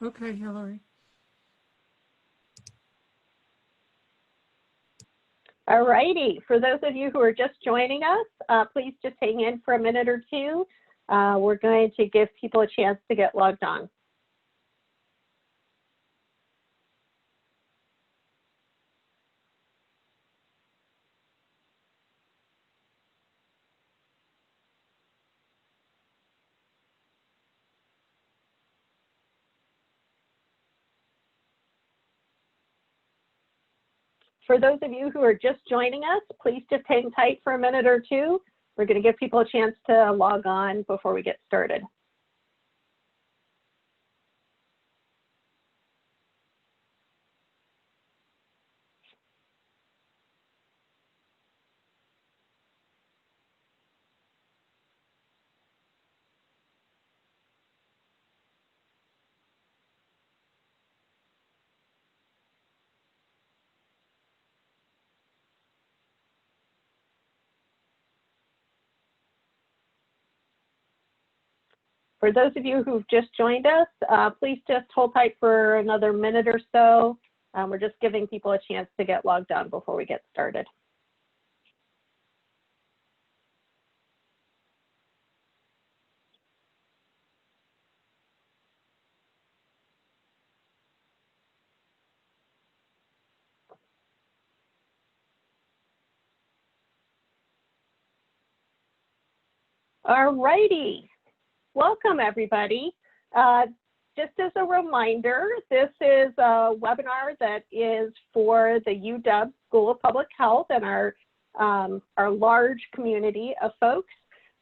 Okay, Hilary. All righty. For those of you who are just joining us, please just hang in for a minute or two. We're going to give people a chance to get logged on. For those of you who are just joining us, please just hang tight for a minute or two. We're going to give people a chance to log on before we get started. For those of you who've just joined us, please just hold tight for another minute or so. We're just giving people a chance to get logged on before we get started. All righty. Welcome, everybody. Just as a reminder, this is a webinar that is for the UW School of Public Health and our large community of folks.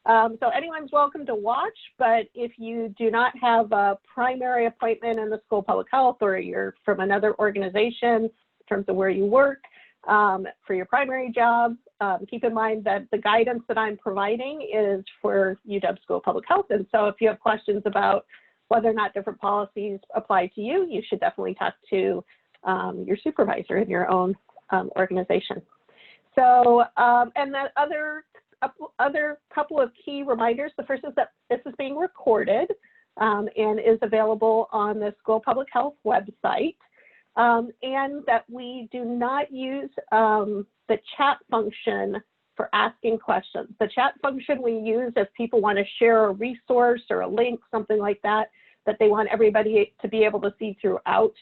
So anyone's welcome to watch, but if you do not have a primary appointment in the School of Public Health, or you're from another organization in terms of where you work for your primary job, keep in mind that the guidance that I'm providing is for UW School of Public Health. And so if you have questions about whether or not different policies apply to you, you should definitely talk to your supervisor in your own organization. So, and that other couple of key reminders. The first is that this is being recorded and is available on the School of Public Health website, and that we do not use the chat function for asking questions. The chat function we use if people want to share a resource or a link, something like that, that they want everybody to be able to see throughout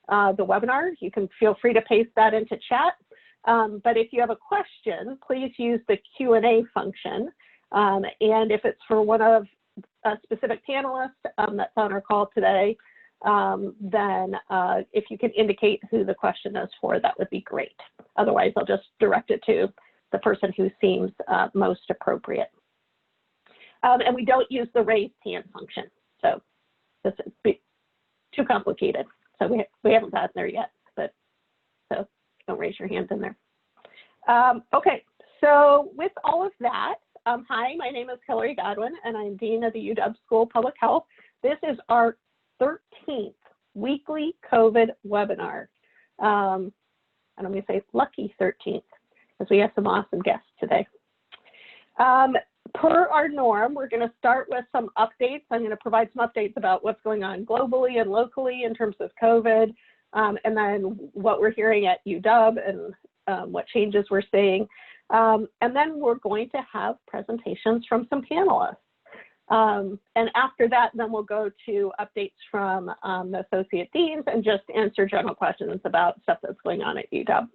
the webinar. You can feel free to paste that into chat. But if you have a question, please use the Q&A function. And if it's for one of a specific panelist that's on our call today, then if you can indicate who the question is for, that would be great. Otherwise, I'll just direct it to the person who seems most appropriate. And we don't use the raised hand function. So this is too complicated. So we haven't gotten there yet, but so don't raise your hand in there. Okay, so with all of that, hi, my name is Hilary Godwin, and I'm Dean of the UW School of Public Health. This is our 13th weekly COVID webinar. And I'm going to say lucky 13th, because we have some awesome guests today. Per our norm, we're going to start with some updates. I'm going to provide some updates about what's going on globally and locally in terms of COVID, and then what we're hearing at UW and what changes we're seeing. And then we're going to have presentations from some panelists. And after that, then we'll go to updates from the associate deans and just answer general questions about stuff that's going on at UW.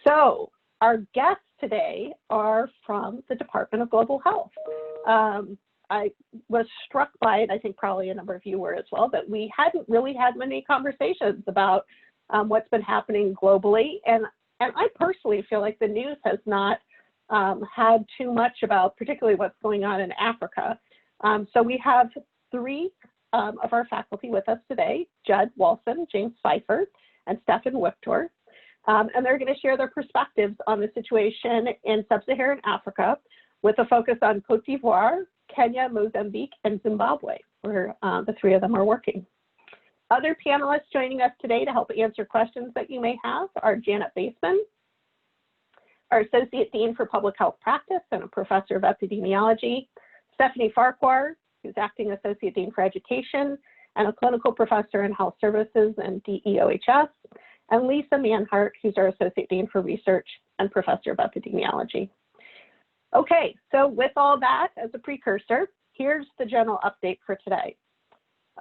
So our guests today are from the Department of Global Health. I was struck by it, I think probably a number of you were as well, that we hadn't really had many conversations about what's been happening globally. And I personally feel like the news has not had too much about particularly what's going on in Africa. So we have three of our faculty with us today: Judd Walson, James Pfeiffer, and Stefan Wiktor. And they're going to share their perspectives on the situation in sub-Saharan Africa with a focus on Cote d'Ivoire, Kenya, Mozambique, and Zimbabwe, where the three of them are working. Other panelists joining us today to help answer questions that you may have are Janet Baseman, our Associate Dean for Public Health Practice and a Professor of Epidemiology, Stephanie Farquhar, who's Acting Associate Dean for Education, and a clinical professor in health services and DEOHS, and Lisa Manhart, who's our Associate Dean for Research and Professor of Epidemiology. Okay, so with all that as a precursor, here's the general update for today.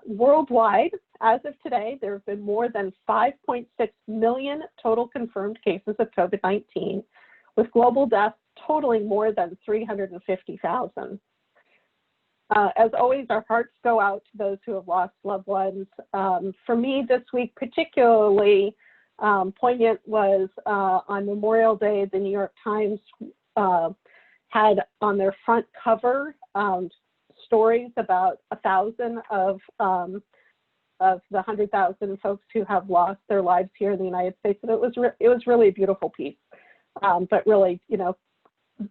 Worldwide, as of today, there have been more than 5.6 million total confirmed cases of COVID-19, with global deaths totaling more than 350,000. As always, our hearts go out to those who have lost loved ones. For me this week, particularly poignant was on Memorial Day, the New York Times had on their front cover stories about 1,000 of the 100,000 folks who have lost their lives here in the United States, and it was really a beautiful piece, but really, you know,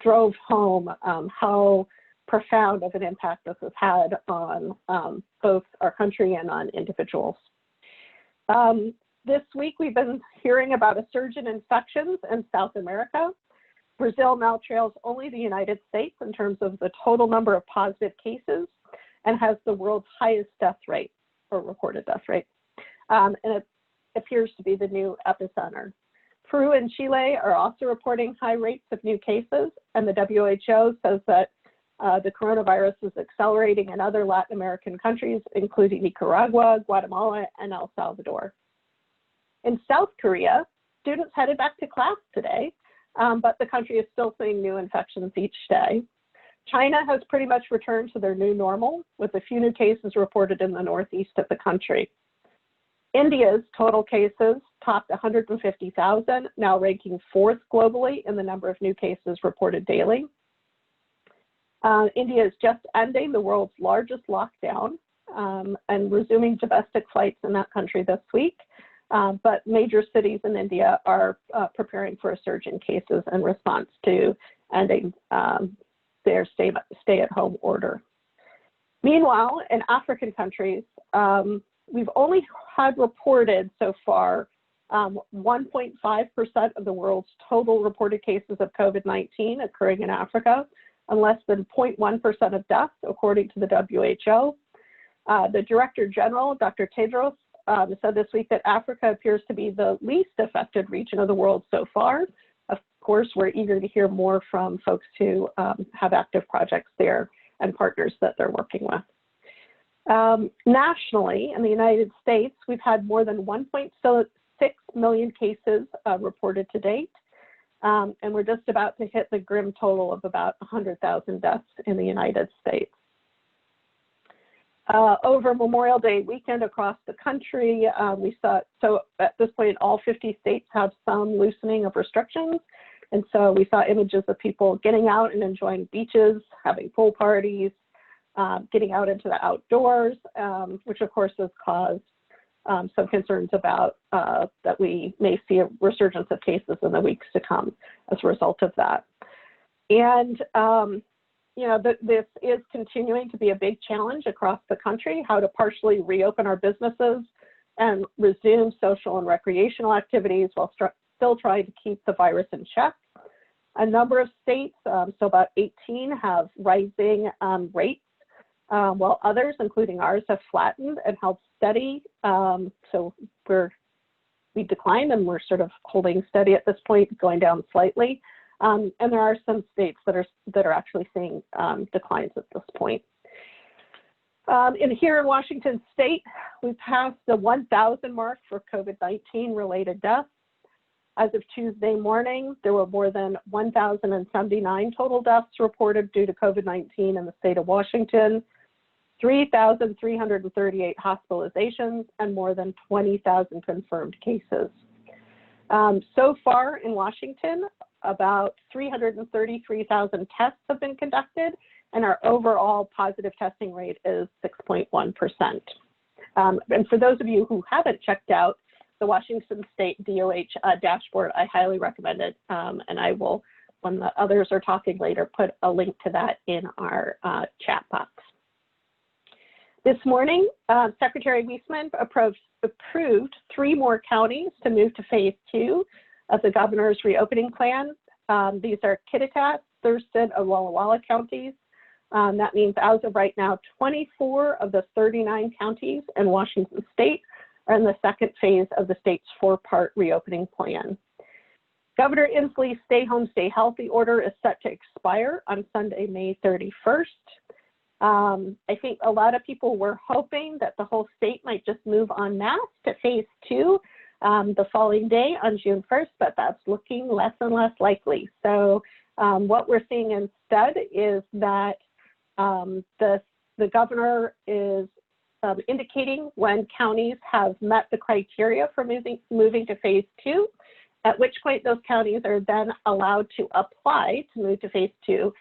drove home how profound of an impact this has had on both our country and on individuals. This week, we've been hearing about a surge in infections in South America. Brazil now trails only the United States in terms of the total number of positive cases and has the world's highest death rate, or reported death rate. And it appears to be the new epicenter. Peru and Chile are also reporting high rates of new cases, and the WHO says that the coronavirus is accelerating in other Latin American countries, including Nicaragua, Guatemala, and El Salvador. In South Korea, students headed back to class today, but the country is still seeing new infections each day. China has pretty much returned to their new normal, with a few new cases reported in the northeast of the country. India's total cases topped 150,000, now ranking 4th globally in the number of new cases reported daily. India is just ending the world's largest lockdown and resuming domestic flights in that country this week. But major cities in India are preparing for a surge in cases in response to ending their stay-at-home order. Meanwhile, in African countries, we've only had reported so far 1.5% of the world's total reported cases of COVID-19 occurring in Africa, and less than 0.1% of deaths, according to the WHO. The Director General, Dr. Tedros, said this week that Africa appears to be the least affected region of the world so far. Of course, we're eager to hear more from folks who have active projects there and partners that they're working with. Nationally, in the United States, we've had more than 1.6 million cases reported to date, and we're just about to hit the grim total of about 100,000 deaths in the United States. Over Memorial Day weekend across the country, we saw, so at this point, all 50 states have some loosening of restrictions. And so we saw images of people getting out and enjoying beaches, having pool parties, getting out into the outdoors, which of course has caused some concerns about that we may see a resurgence of cases in the weeks to come as a result of that. And you know, this is continuing to be a big challenge across the country, how to partially reopen our businesses and resume social and recreational activities while still trying to keep the virus in check. A number of states, so about 18, have rising rates, while others, including ours, have flattened and held steady. So we declined and we're sort of holding steady at this point, going down slightly. And there are some states that are actually seeing declines at this point. Here in Washington State, we passed the 1,000 mark for COVID-19 related deaths. As of Tuesday morning, there were more than 1,079 total deaths reported due to COVID-19 in the state of Washington, 3,338 hospitalizations, and more than 20,000 confirmed cases. So far in Washington, about 333,000 tests have been conducted, and our overall positive testing rate is 6.1%. And for those of you who haven't checked out the Washington State DOH dashboard, I highly recommend it, and I will, when the others are talking later, put a link to that in our chat box. This morning, Secretary Wiesman approved 3 more counties to move to phase 2 of the governor's reopening plan. These are Kittitas, Thurston, and Walla Walla counties. That means as of right now, 24 of the 39 counties in Washington state are in the second phase of the state's 4-part reopening plan. Governor Inslee's Stay Home, Stay Healthy order is set to expire on Sunday, May 31st. I think a lot of people were hoping that the whole state might just move en masse to phase 2 the following day on June 1st, but that's looking less and less likely. So what we're seeing instead is that the governor is indicating when counties have met the criteria for moving to phase 2, at which point those counties are then allowed to apply to move to phase 2,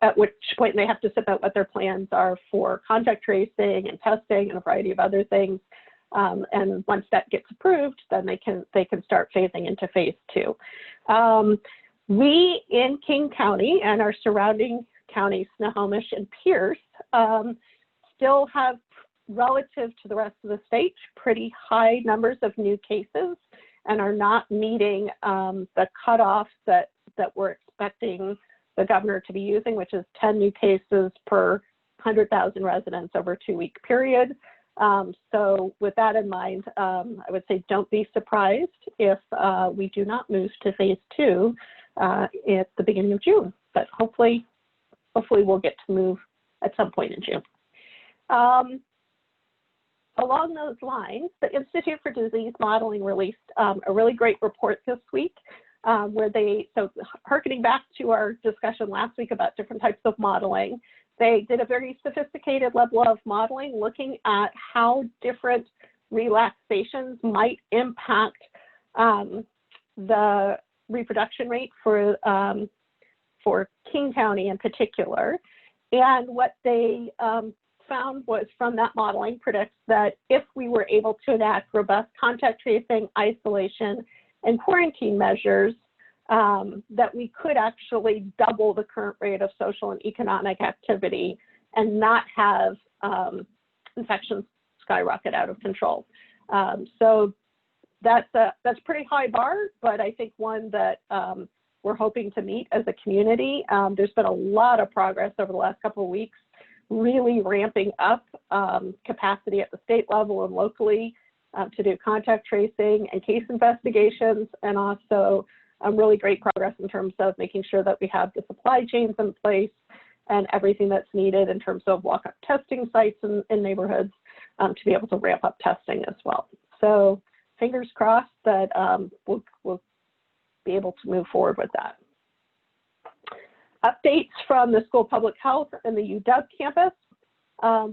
at which point they have to submit what their plans are for contact tracing and testing and a variety of other things. And once that gets approved, then they can start phasing into phase 2. We in King County and our surrounding counties, Snohomish and Pierce, still have, relative to the rest of the state, pretty high numbers of new cases and are not meeting the cutoff that we're expecting the governor to be using, which is 10 new cases per 100,000 residents over a 2-week period. So with that in mind, I would say don't be surprised if we do not move to phase 2 at the beginning of June, but hopefully we'll get to move at some point in June. Along those lines, the Institute for Disease Modeling released a really great report this week hearkening back to our discussion last week about different types of modeling, they did a very sophisticated level of modeling looking at how different relaxations might impact the reproduction rate for King County in particular. And what they found was, from that modeling, predicts that if we were able to enact robust contact tracing, isolation, and quarantine measures, that we could actually double the current rate of social and economic activity and not have infections skyrocket out of control. So that's a pretty high bar, but I think one that we're hoping to meet as a community. There's been a lot of progress over the last couple of weeks, really ramping up capacity at the state level and locally to do contact tracing and case investigations, and also really great progress in terms of making sure that we have the supply chains in place and everything that's needed in terms of walk-up testing sites in neighborhoods to be able to ramp up testing as well. So fingers crossed that we'll be able to move forward with that. Updates from the School of Public Health and the UW campus.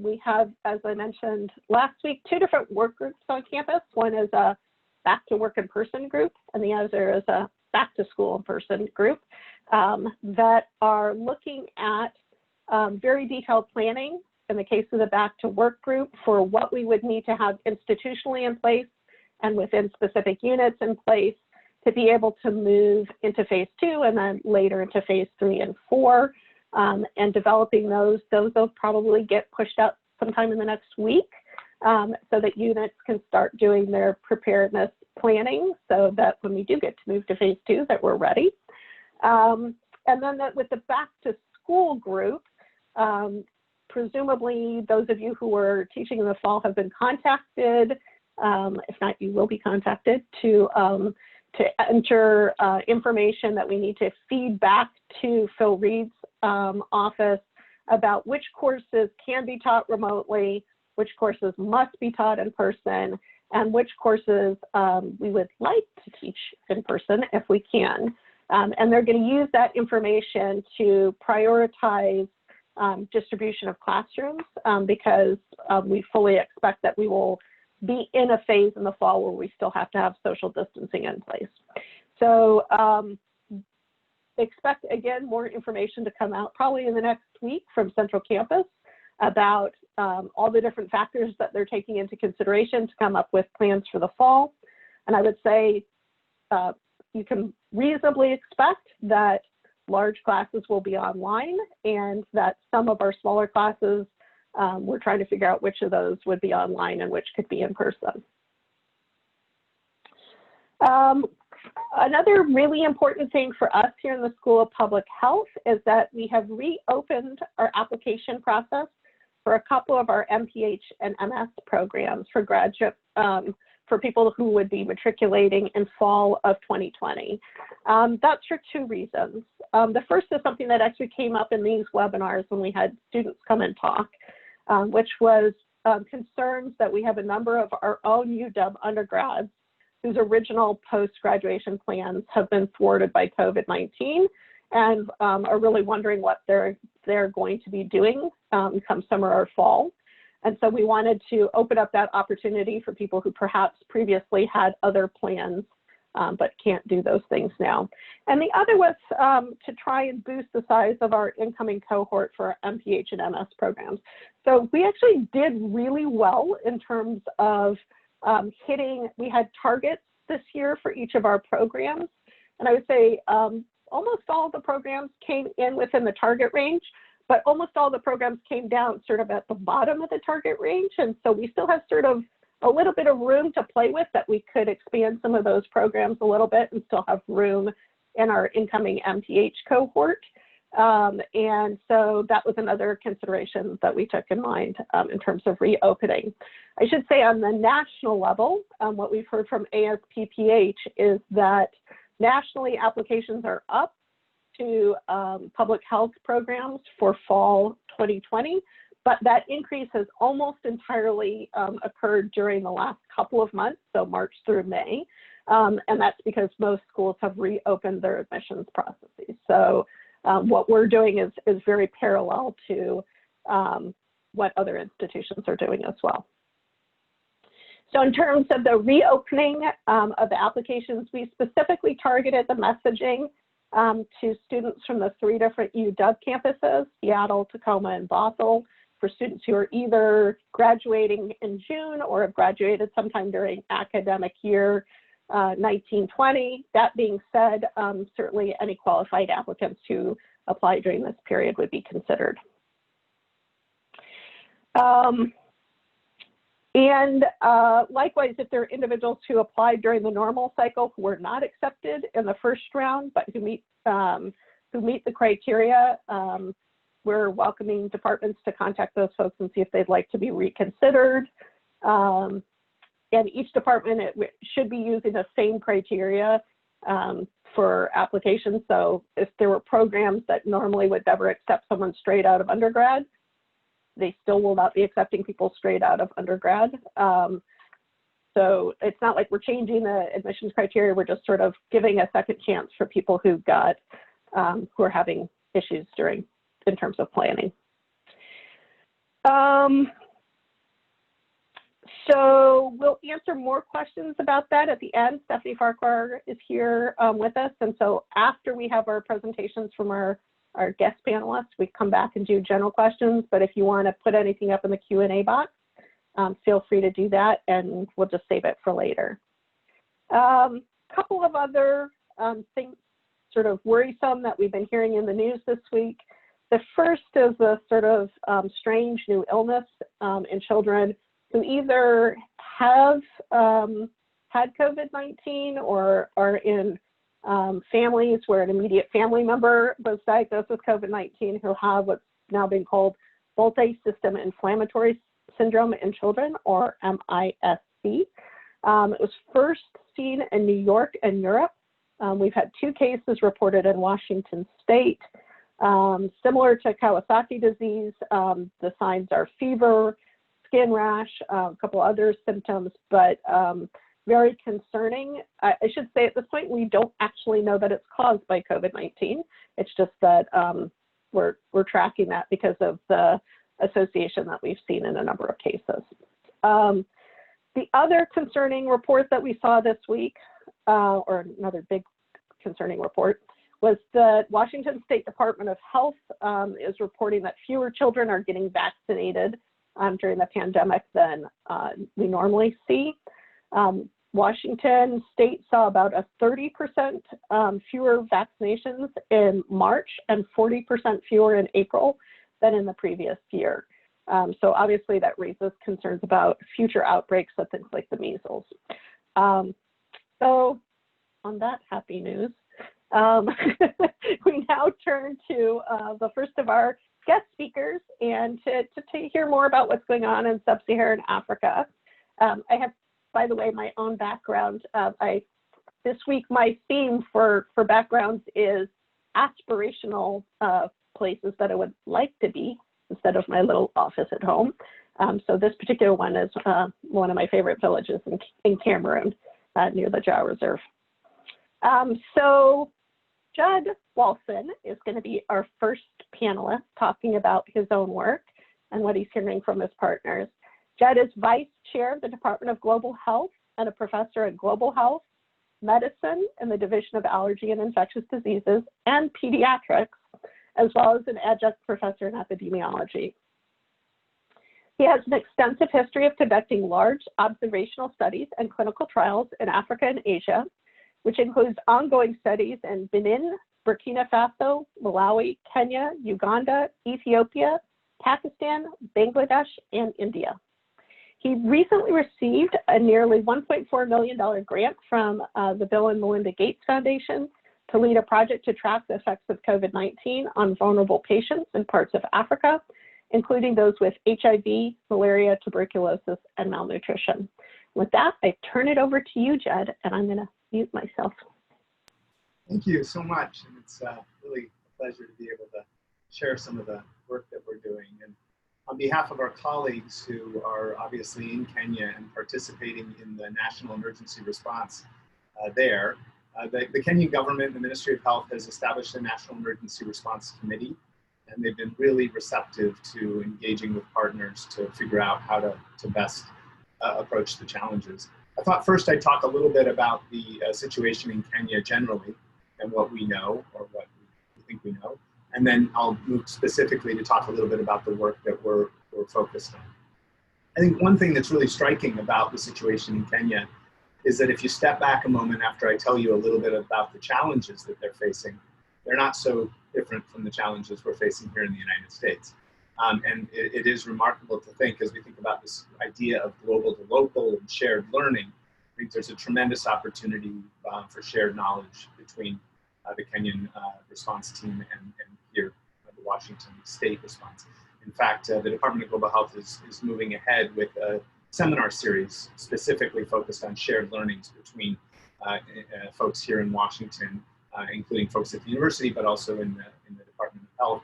We have, as I mentioned last week, 2 different work groups on campus. One is a back to work in person group, and the other is a back to school in person group that are looking at very detailed planning in the case of the back to work group for what we would need to have institutionally in place and within specific units in place to be able to move into phase 2 and then later into phase 3 and 4. And developing those will probably get pushed out sometime in the next week so that units can start doing their preparedness planning so that when we do get to move to phase 2 that we're ready. And then with the back to school group, presumably those of you who were teaching in the fall have been contacted. If not, you will be contacted to enter information that we need to feed back to Phil Reed's office about which courses can be taught remotely, which courses must be taught in person, and which courses we would like to teach in person if we can. And they're going to use that information to prioritize distribution of classrooms because we fully expect that we will be in a phase in the fall where we still have to have social distancing in place. So expect, again, more information to come out probably in the next week from Central Campus about all the different factors that they're taking into consideration to come up with plans for the fall. And I would say you can reasonably expect that large classes will be online and that some of our smaller classes, we're trying to figure out which of those would be online and which could be in person. Another really important thing for us here in the School of Public Health is that we have reopened our application process for a couple of our MPH and MS programs for graduate, for people who would be matriculating in fall of 2020. That's for two reasons. The first is something that actually came up in these webinars when we had students come and talk, which was concerns that we have a number of our own UW undergrads whose original post-graduation plans have been thwarted by COVID-19 and are really wondering what they're going to be doing come summer or fall. And so we wanted to open up that opportunity for people who perhaps previously had other plans but can't do those things now. And the other was to try and boost the size of our incoming cohort for our MPH and MS programs. So we actually did really well in terms of we had targets this year for each of our programs. And I would say almost all of the programs came in within the target range, but almost all the programs came down sort of at the bottom of the target range. And so we still have sort of a little bit of room to play with, that we could expand some of those programs a little bit and still have room in our incoming MPH cohort. And so that was another consideration that we took in mind in terms of reopening. I should say on the national level, what we've heard from ASPPH is that nationally applications are up to public health programs for fall 2020, but that increase has almost entirely occurred during the last couple of months, so March through May, and that's because most schools have reopened their admissions processes. So what we're doing is very parallel to what other institutions are doing as well. So in terms of the reopening of the applications, we specifically targeted the messaging to students from the 3 different UW campuses, Seattle, Tacoma, and Bothell, for students who are either graduating in June or have graduated sometime during academic year 1920. That being said, certainly any qualified applicants who apply during this period would be considered. Likewise, if there are individuals who applied during the normal cycle who were not accepted in the first round, but who meet the criteria, we're welcoming departments to contact those folks and see if they'd like to be reconsidered. And each department should be using the same criteria for applications. So if there were programs that normally would never accept someone straight out of undergrad, they still will not be accepting people straight out of undergrad. So it's not like we're changing the admissions criteria, we're just sort of giving a second chance for people who are having issues in terms of planning. So we'll answer more questions about that at the end. Stephanie Farquhar is here with us. And so after we have our presentations from our guest panelists, we come back and do general questions. But if you want to put anything up in the Q&A box, feel free to do that, and we'll just save it for later. Couple of other things sort of worrisome that we've been hearing in the news this week. The first is a sort of strange new illness in children who either have had COVID-19 or are in families where an immediate family member was diagnosed with COVID-19 who have what's now been called multi-system inflammatory syndrome in children, or MISC. It was first seen in New York and Europe. We've had 2 cases reported in Washington State. Similar to Kawasaki disease, the signs are fever, skin rash, a couple other symptoms, but very concerning. I should say at this point, we don't actually know that it's caused by COVID-19. It's just that we're tracking that because of the association that we've seen in a number of cases. The other concerning report that we saw this week, or another big concerning report, was the Washington State Department of Health is reporting that fewer children are getting vaccinated during the pandemic than we normally see. Washington State saw about a 30% fewer vaccinations in March and 40% fewer in April than in the previous year. So obviously that raises concerns about future outbreaks of things like the measles. So on that happy news, we now turn to the first of our guest speakers and to hear more about what's going on in sub-Saharan Africa. I have, by the way, my own background. This week, my theme for backgrounds is aspirational places that I would like to be instead of my little office at home. So this particular one is one of my favorite villages in Cameroon, near the Jaw Reserve. So Judd Walson is going to be our first panelist talking about his own work and what he's hearing from his partners. Judd is Vice Chair of the Department of Global Health and a professor at Global Health Medicine in the Division of Allergy and Infectious Diseases and Pediatrics, as well as an adjunct professor in epidemiology. He has an extensive history of conducting large observational studies and clinical trials in Africa and Asia, which includes ongoing studies in Benin, Burkina Faso, Malawi, Kenya, Uganda, Ethiopia, Pakistan, Bangladesh, and India. He recently received a nearly $1.4 million grant from the Bill and Melinda Gates Foundation to lead a project to track the effects of COVID-19 on vulnerable patients in parts of Africa, including those with HIV, malaria, tuberculosis, and malnutrition. With that, I turn it over to you, Judd, and I'm going to mute myself. Thank you so much. And it's really a pleasure to be able to share some of the work that we're doing. And on behalf of our colleagues who are obviously in Kenya and participating in the national emergency response there, the Kenyan government, the Ministry of Health, has established a National Emergency Response Committee, and they've been really receptive to engaging with partners to figure out how to best approach the challenges. I thought first I'd talk a little bit about the situation in Kenya generally and what we know, or what we think we know, and then I'll move specifically to talk a little bit about the work that we're focused on. I think one thing that's really striking about the situation in Kenya is that if you step back a moment after I tell you a little bit about the challenges that they're facing, they're not so different from the challenges we're facing here in the United States. And it is remarkable to think, as we think about this idea of global to local and shared learning, I think there's a tremendous opportunity for shared knowledge between the Kenyan response team and here the Washington state response. In fact, the Department of Global Health is moving ahead with a seminar series specifically focused on shared learnings between folks here in Washington, including folks at the university, but also in the Department of Health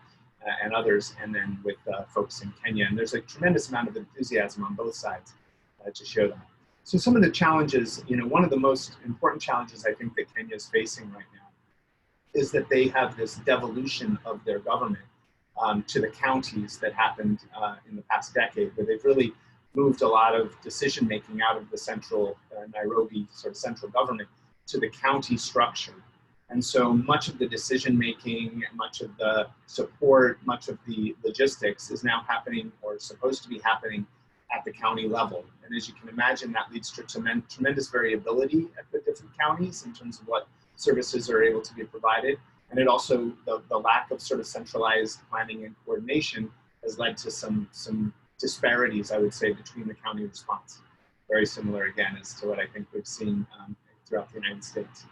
and others, and then with folks in Kenya. And there's a tremendous amount of enthusiasm on both sides to share that. So some of the challenges, one of the most important challenges I think that Kenya is facing right now is that they have this devolution of their government to the counties that happened in the past decade, where they've really moved a lot of decision-making out of the central Nairobi sort of central government to the county structure. And so much of the decision-making, much of the support, much of the logistics is now happening, or supposed to be happening, at the county level. And as you can imagine, that leads to tremendous variability at the different counties in terms of what services are able to be provided. And it also, the lack of sort of centralized planning and coordination has led to some disparities, I would say, between the county response. Very similar, again, as to what I think we've seen throughout the United States.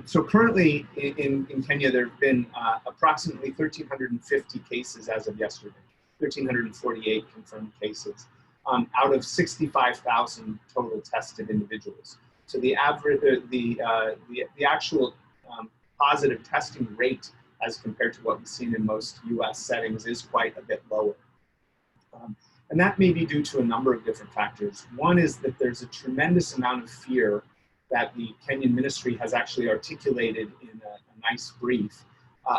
So currently in Kenya, there have been approximately 1,350 cases as of yesterday, 1,348 confirmed cases, out of 65,000 total tested individuals. So the average, the actual positive testing rate as compared to what we've seen in most US settings is quite a bit lower. And that may be due to a number of different factors. One is that there's a tremendous amount of fear that the Kenyan ministry has actually articulated in a nice brief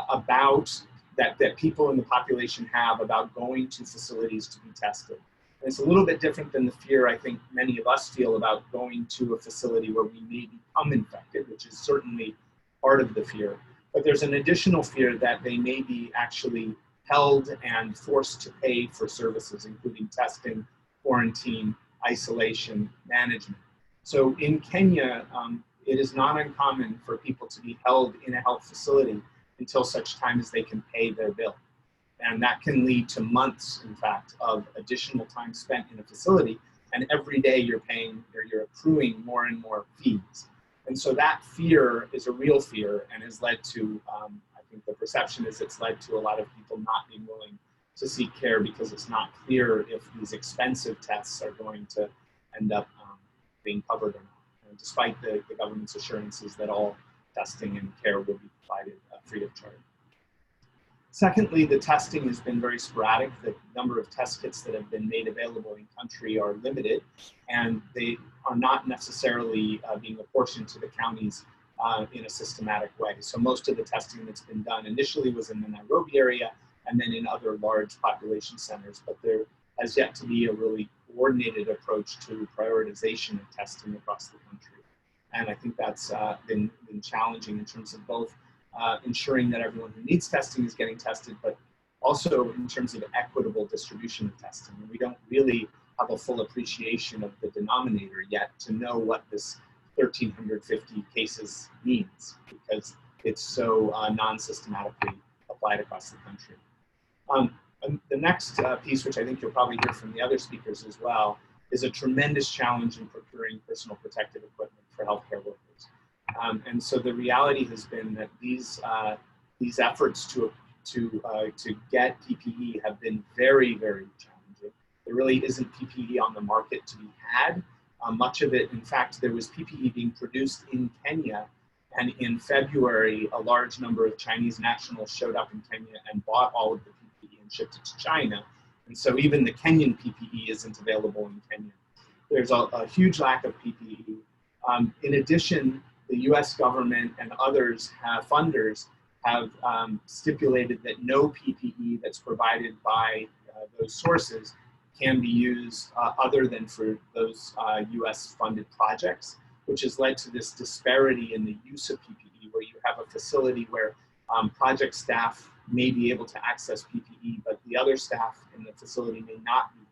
about that people in the population have about going to facilities to be tested. And it's a little bit different than the fear I think many of us feel about going to a facility where we may become infected, which is certainly part of the fear. But there's an additional fear that they may be actually held and forced to pay for services, including testing, quarantine, isolation, management. So in Kenya, it is not uncommon for people to be held in a health facility until such time as they can pay their bill. And that can lead to months, in fact, of additional time spent in a facility. And every day you're paying, or you're accruing more and more fees. And so that fear is a real fear and has led to, I think the perception is it's led to a lot of people not being willing to seek care because it's not clear if these expensive tests are going to end up being covered or not, and despite the government's assurances that all testing and care will be provided free of charge. Secondly, the testing has been very sporadic. The number of test kits that have been made available in country are limited, and they are not necessarily being apportioned to the counties in a systematic way. So most of the testing that's been done initially was in the Nairobi area and then in other large population centers, but there has yet to be a really coordinated approach to prioritization of testing across the country. And I think that's been challenging in terms of both ensuring that everyone who needs testing is getting tested, but also in terms of equitable distribution of testing. And we don't really have a full appreciation of the denominator yet to know what this 1,350 cases means, because it's so non-systematically applied across the country. And the next piece, which I think you'll probably hear from the other speakers as well, is a tremendous challenge in procuring personal protective equipment for healthcare workers. And so the reality has been that these efforts to get PPE have been very, very challenging. There really isn't PPE on the market to be had. Much of it, in fact, there was PPE being produced in Kenya, and in February, a large number of Chinese nationals showed up in Kenya and bought all of the PPE and shipped it to China. And so even the Kenyan PPE isn't available in Kenya. There's a huge lack of PPE. In addition, the US government and others funders have stipulated that no PPE that's provided by those sources can be used other than for those US funded projects, which has led to this disparity in the use of PPE, where you have a facility where project staff may be able to access PPE, but the other staff in the facility may not be.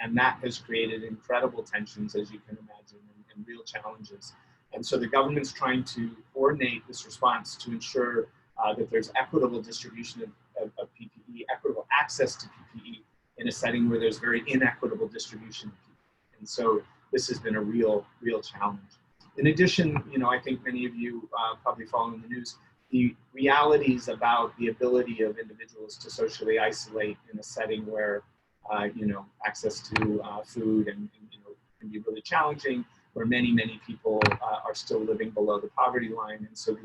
And that has created incredible tensions, as you can imagine, and real challenges. And so the government's trying to coordinate this response to ensure that there's equitable distribution of PPE, equitable access to PPE in a setting where there's very inequitable distribution of PPE. And so this has been a real challenge. In addition, I think many of you probably following the news, the realities about the ability of individuals to socially isolate in a setting where, access to food and can be really challenging, where many people are still living below the poverty line. And so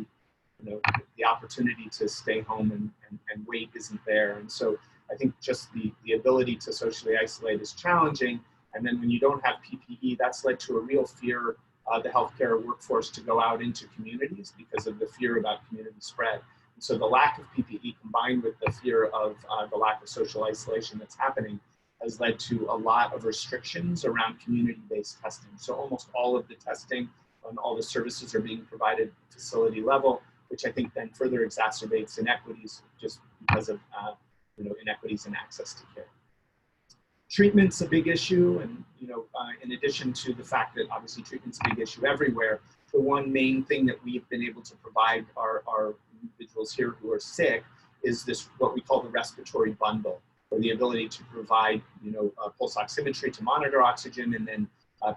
the opportunity to stay home and wait isn't there. And so I think just the ability to socially isolate is challenging. And then when you don't have PPE, that's led to a real fear the healthcare workforce to go out into communities because of the fear about community spread. And so the lack of PPE combined with the fear of the lack of social isolation that's happening has led to a lot of restrictions around community-based testing. So almost all of the testing and all the services are being provided at facility level, which I think then further exacerbates inequities just because of inequities in access to care. Treatment's a big issue, and in addition to the fact that obviously treatment's a big issue everywhere, the one main thing that we've been able to provide our individuals here who are sick is this, what we call the respiratory bundle, or the ability to provide pulse oximetry to monitor oxygen, and then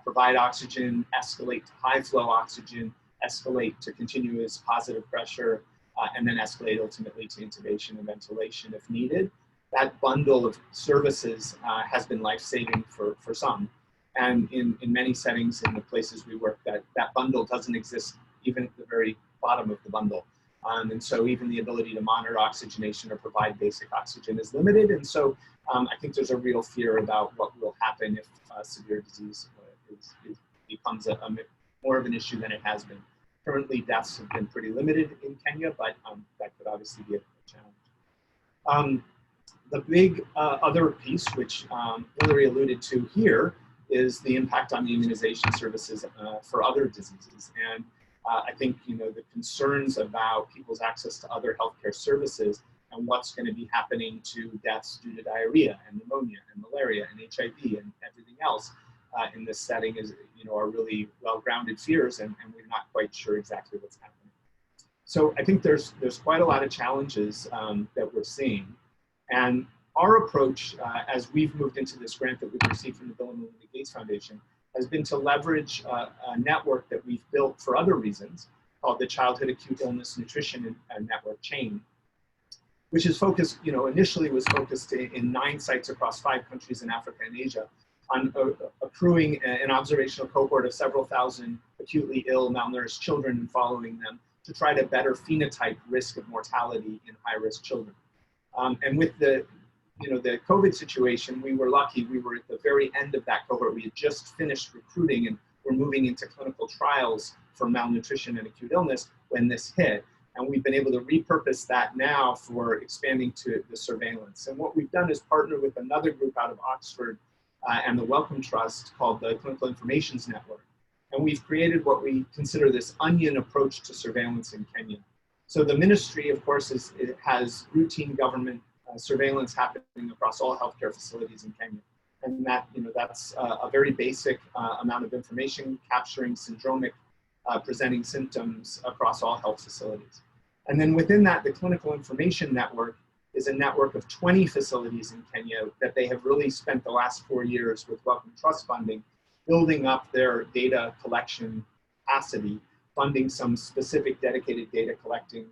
provide oxygen, escalate to high flow oxygen, escalate to continuous positive pressure, and then escalate ultimately to intubation and ventilation if needed. That bundle of services has been life-saving for some. And in many settings in the places we work, that bundle doesn't exist even at the very bottom of the bundle. And so even the ability to monitor oxygenation or provide basic oxygen is limited. And so I think there's a real fear about what will happen if severe disease becomes more of an issue than it has been. Currently, deaths have been pretty limited in Kenya, but that could obviously be a challenge. The big other piece, which Hilary alluded to here, is the impact on the immunization services for other diseases. And I think the concerns about people's access to other healthcare services and what's going to be happening to deaths due to diarrhea and pneumonia and malaria and HIV and everything else in this setting are really well-grounded fears, and we're not quite sure exactly what's happening. So I think there's quite a lot of challenges that we're seeing. And our approach, as we've moved into this grant that we've received from the Bill and Melinda Gates Foundation, has been to leverage a network that we've built for other reasons called the Childhood Acute Illness Nutrition Network Chain, which is focused, initially was focused in 9 sites across 5 countries in Africa and Asia on accruing an observational cohort of several thousand acutely ill, malnourished children and following them to try to better phenotype risk of mortality in high-risk children. And with the COVID situation, we were lucky. We were at the very end of that cohort. We had just finished recruiting and we're moving into clinical trials for malnutrition and acute illness when this hit. And we've been able to repurpose that now for expanding to the surveillance. And what we've done is partner with another group out of Oxford and the Wellcome Trust called the Clinical Informations Network. And we've created what we consider this onion approach to surveillance in Kenya. So the ministry, of course, has routine government surveillance happening across all healthcare facilities in Kenya. And that's a very basic amount of information capturing syndromic presenting symptoms across all health facilities. And then within that, the Clinical Information Network is a network of 20 facilities in Kenya that they have really spent the last 4 years with Wellcome Trust funding, building up their data collection capacity, funding some specific dedicated data collecting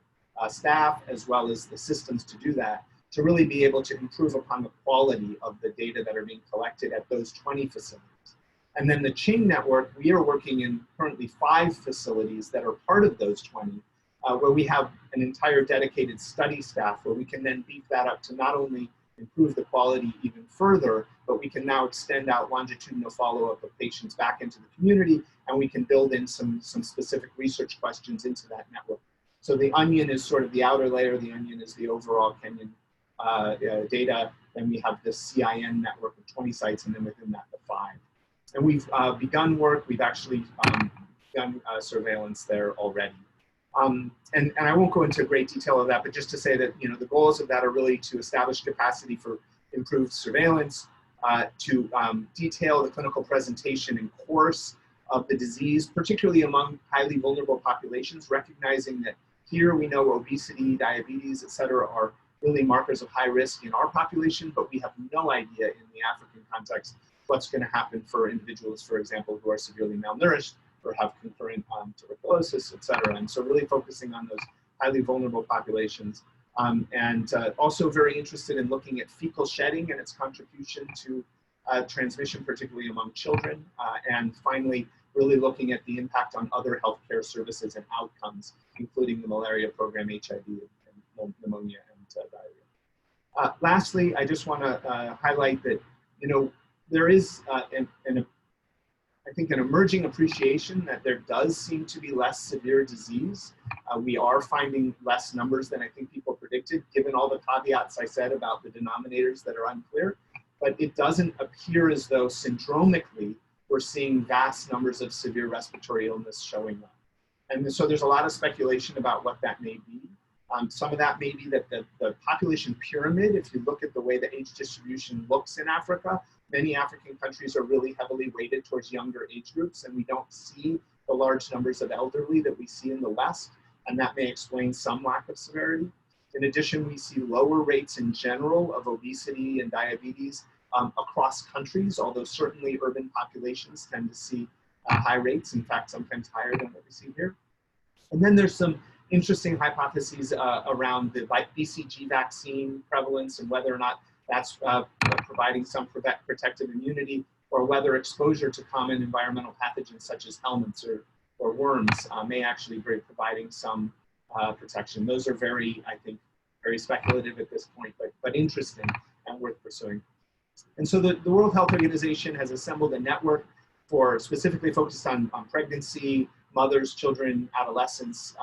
staff, as well as the systems to do that, to really be able to improve upon the quality of the data that are being collected at those 20 facilities. And then the chain network, we are working in currently 5 facilities that are part of those 20, where we have an entire dedicated study staff where we can then beef that up to not only improve the quality even further, but we can now extend out longitudinal follow-up of patients back into the community, and we can build in some specific research questions into that network. So the onion is sort of the outer layer, the onion is the overall Kenyan data, then we have this CIN network of 20 sites, and then within that, the 5. And we've begun work, we've actually begun surveillance there already. And I won't go into great detail of that, but just to say that the goals of that are really to establish capacity for improved surveillance, to detail the clinical presentation and course of the disease, particularly among highly vulnerable populations, recognizing that here we know obesity, diabetes, et cetera, are really markers of high risk in our population, but we have no idea in the African context what's going to happen for individuals, for example, who are severely malnourished or have concurrent tuberculosis, et cetera. And so really focusing on those highly vulnerable populations. And also very interested in looking at fecal shedding and its contribution to transmission, particularly among children. And finally, really looking at the impact on other healthcare services and outcomes, including the malaria program, HIV, and pneumonia, and diarrhea. Lastly, I just want to highlight that, there is I think an emerging appreciation that there does seem to be less severe disease. We are finding less numbers than I think people predicted, given all the caveats I said about the denominators that are unclear. But it doesn't appear as though syndromically we're seeing vast numbers of severe respiratory illness showing up. And so there's a lot of speculation about what that may be. Some of that may be that the population pyramid, if you look at the way the age distribution looks in Africa, many African countries are really heavily weighted towards younger age groups, and we don't see the large numbers of elderly that we see in the West, and that may explain some lack of severity. In addition, we see lower rates in general of obesity and diabetes across countries, although certainly urban populations tend to see high rates, in fact, sometimes higher than what we see here. And then there's some interesting hypotheses around the BCG vaccine prevalence and whether or not that's providing some protective immunity, or whether exposure to common environmental pathogens such as helminths or worms may actually be providing some protection. Those are very, I think, very speculative at this point, but interesting and worth pursuing. And so the World Health Organization has assembled a network specifically focused on pregnancy, mothers, children, adolescents,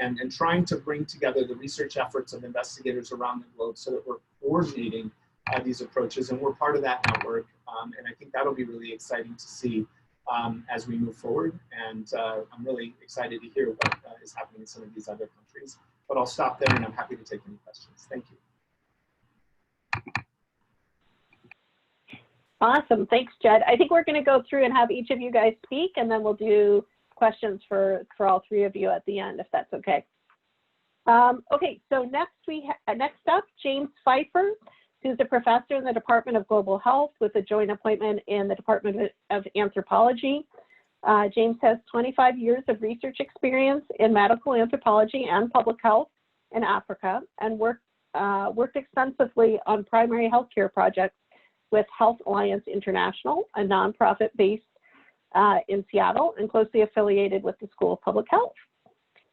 and trying to bring together the research efforts of investigators around the globe so that we're coordinating these approaches, and we're part of that network. And I think that'll be really exciting to see as we move forward. And I'm really excited to hear what is happening in some of these other countries. But I'll stop there, and I'm happy to take any questions. Thank you. Awesome, thanks, Judd. I think we're going to go through and have each of you guys speak, and then we'll do questions for all 3 of you at the end, if that's okay. Okay, so next up, James Pfeiffer. She's a professor in the Department of Global Health with a joint appointment in the Department of Anthropology. James has 25 years of research experience in medical anthropology and public health in Africa, and worked extensively on primary healthcare projects with Health Alliance International, a nonprofit based in Seattle and closely affiliated with the School of Public Health.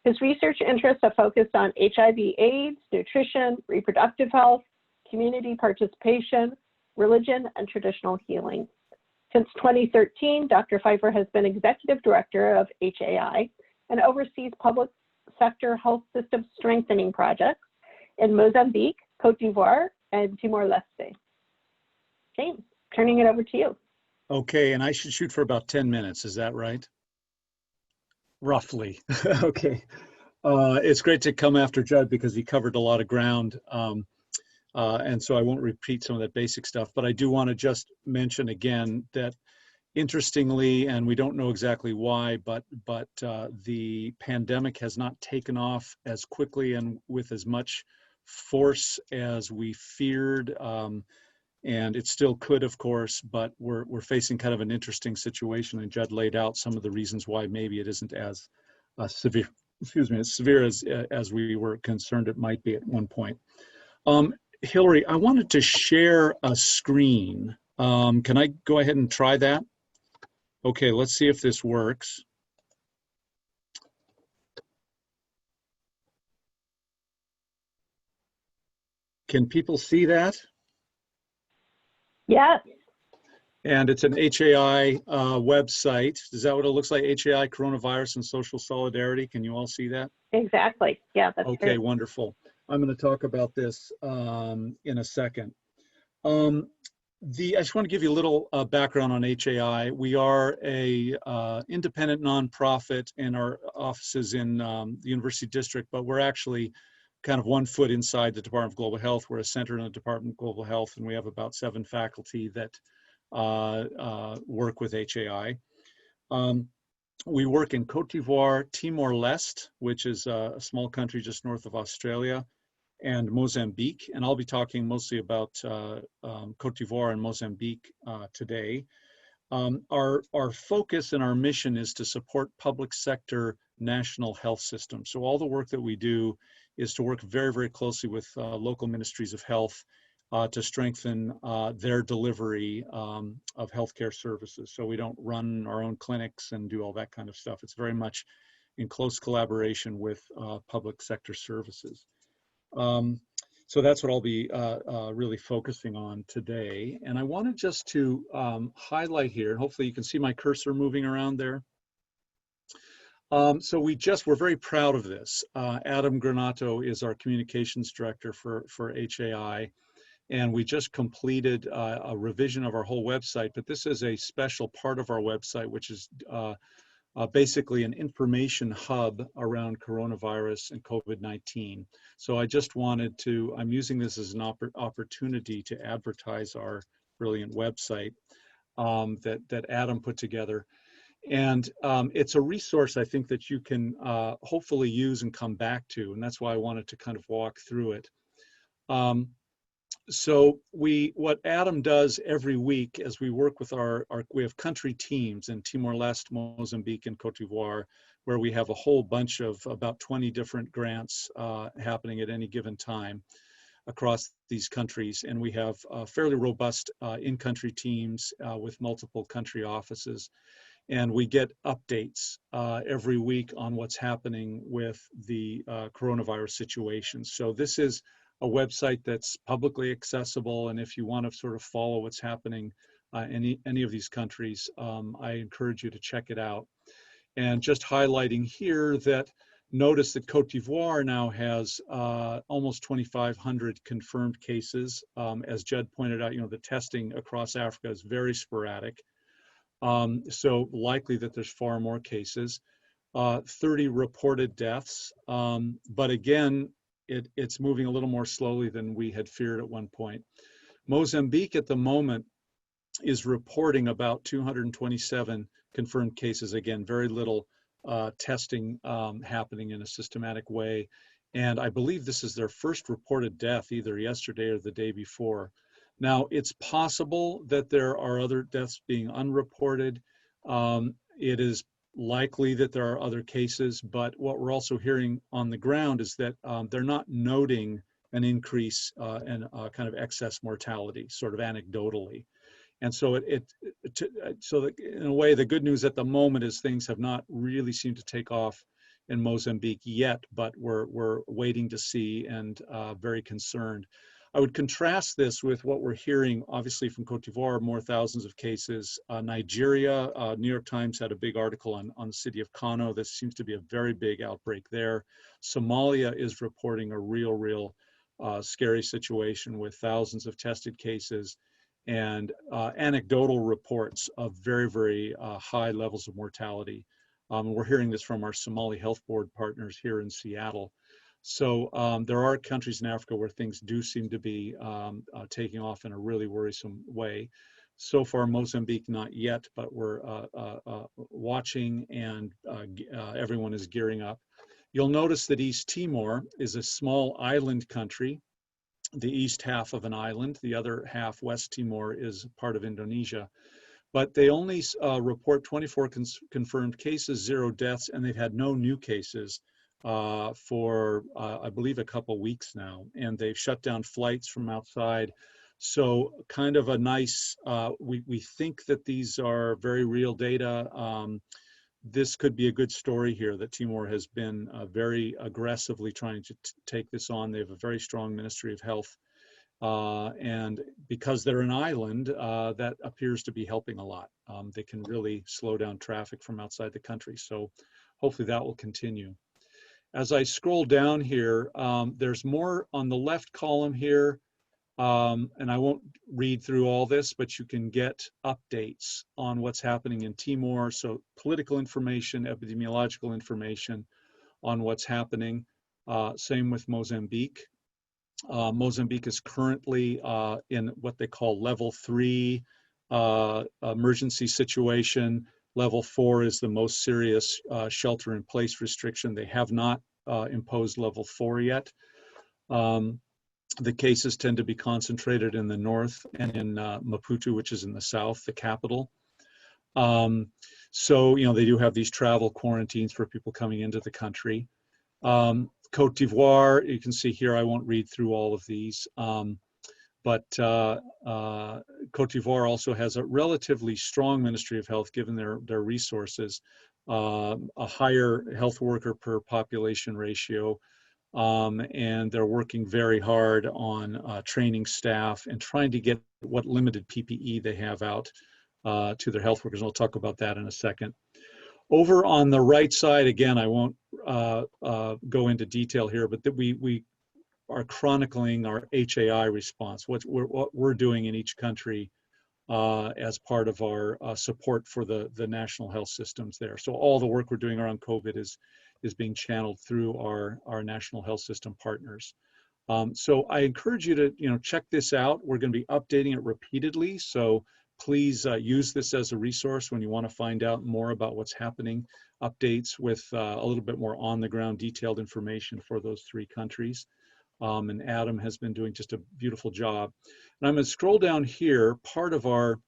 His research interests have focused on HIV/AIDS, nutrition, reproductive health, community participation, religion, and traditional healing. Since 2013, Dr. Pfeiffer has been executive director of HAI and oversees public sector health system strengthening projects in Mozambique, Cote d'Ivoire, and Timor-Leste. James, turning it over to you. Okay, and I should shoot for about 10 minutes, is that right? Roughly. Okay. It's great to come after Judd because he covered a lot of ground. And so I won't repeat some of that basic stuff, but I do want to just mention again that interestingly, and we don't know exactly why, but the pandemic has not taken off as quickly and with as much force as we feared. And it still could, of course, but we're facing kind of an interesting situation, and Judd laid out some of the reasons why maybe it isn't as severe, as severe as we were concerned it might be at one point. Hilary, I wanted to share a screen. Can I go ahead and try that? Okay, let's see if this works. Can people see that? Yes. And it's an HAI website. Is that what it looks like? HAI, Coronavirus and Social Solidarity. Can you all see that? Exactly. Yeah, that's okay, great. Wonderful. I'm going to talk about this in a second. I just want to give you a little background on HAI. We are a independent nonprofit, and our office is in the University District, but we're actually kind of 1 foot inside the Department of Global Health. We're a center in the Department of Global Health, and we have about 7 faculty that work with HAI. We work in Cote d'Ivoire, Timor-Leste, which is a small country just north of Australia, and Mozambique. And I'll be talking mostly about Cote d'Ivoire and Mozambique today. Our focus and our mission is to support public sector national health systems. So all the work that we do is to work very, very closely with local ministries of health to strengthen their delivery of healthcare services. So we don't run our own clinics and do all that kind of stuff. It's very much in close collaboration with public sector services. So that's what I'll be really focusing on today. And I wanted just to highlight here, hopefully you can see my cursor moving around there. So we're very proud of this. Adam Granato is our communications director for HAI. And we just completed a revision of our whole website, but this is a special part of our website, which is basically an information hub around coronavirus and COVID-19. So I just wanted to, I'm using this as an opportunity to advertise our brilliant website that Adam put together. And it's a resource I think that you can hopefully use and come back to, and that's why I wanted to kind of walk through it. So what Adam does every week as we work with we have country teams in Timor-Leste, Mozambique, and Cote d'Ivoire, where we have a whole bunch of about 20 different grants happening at any given time across these countries. And we have fairly robust in-country teams with multiple country offices. And we get updates every week on what's happening with the coronavirus situation. So this is a website that's publicly accessible, and if you want to sort of follow what's happening in any of these countries, I encourage you to check it out. And just highlighting here that notice that Cote d'Ivoire now has almost 2,500 confirmed cases. As Judd pointed out, the testing across Africa is very sporadic. So likely that there's far more cases. 30 reported deaths, but again, it's moving a little more slowly than we had feared at one point. Mozambique at the moment is reporting about 227 confirmed cases. Again, very little testing happening in a systematic way. And I believe this is their first reported death either yesterday or the day before. Now, it's possible that there are other deaths being unreported. It is likely that there are other cases, but what we're also hearing on the ground is that they're not noting an increase in kind of excess mortality, sort of anecdotally. And so so that in a way, the good news at the moment is things have not really seemed to take off in Mozambique yet, but we're waiting to see and very concerned. I would contrast this with what we're hearing, obviously, from Cote d'Ivoire, more thousands of cases. Nigeria, New York Times had a big article on the city of Kano. This seems to be a very big outbreak there. Somalia is reporting a real scary situation with thousands of tested cases and anecdotal reports of very high levels of mortality. We're hearing this from our Somali Health Board partners here in Seattle. So there are countries in Africa where things do seem to be taking off in a really worrisome way. So far, Mozambique, not yet, but we're watching, and everyone is gearing up. You'll notice that East Timor is a small island country, the east half of an island. The other half, West Timor, is part of Indonesia. But they only report 24 confirmed cases, 0 deaths, and they've had no new cases for, I believe, a couple weeks now. And they've shut down flights from outside. So kind of a nice, we think that these are very real data. This could be a good story here, that Timor has been very aggressively trying to take this on. They have a very strong Ministry of Health. And because they're an island, that appears to be helping a lot. They can really slow down traffic from outside the country. So hopefully that will continue. As I scroll down here, there's more on the left column here. And I won't read through all this, but you can get updates on what's happening in Timor. So political information, epidemiological information on what's happening. Same with Mozambique. Mozambique is currently in what they call level 3 emergency situation. Level 4 is the most serious shelter-in-place restriction. They have not imposed level 4 yet. The cases tend to be concentrated in the north and in Maputo, which is in the south, the capital. So, they do have these travel quarantines for people coming into the country. Cote d'Ivoire, you can see here, I won't read through all of these, but Cote d'Ivoire also has a relatively strong Ministry of Health given their resources, a higher health worker per population ratio, and they're working very hard on training staff and trying to get what limited PPE they have out to their health workers. And I'll talk about that in a second. Over on the right side, again, I won't go into detail here, but that we are chronicling our HAI response, what we're doing in each country as part of our support for the national health systems there. So all the work we're doing around COVID is being channeled through our national health system partners. So I encourage you to check this out. We're going to be updating it repeatedly. So please use this as a resource when you want to find out more about what's happening, updates with a little bit more on the ground detailed information for those 3 countries. And Adam has been doing just a beautiful job. And I'm going to scroll down here. Part of our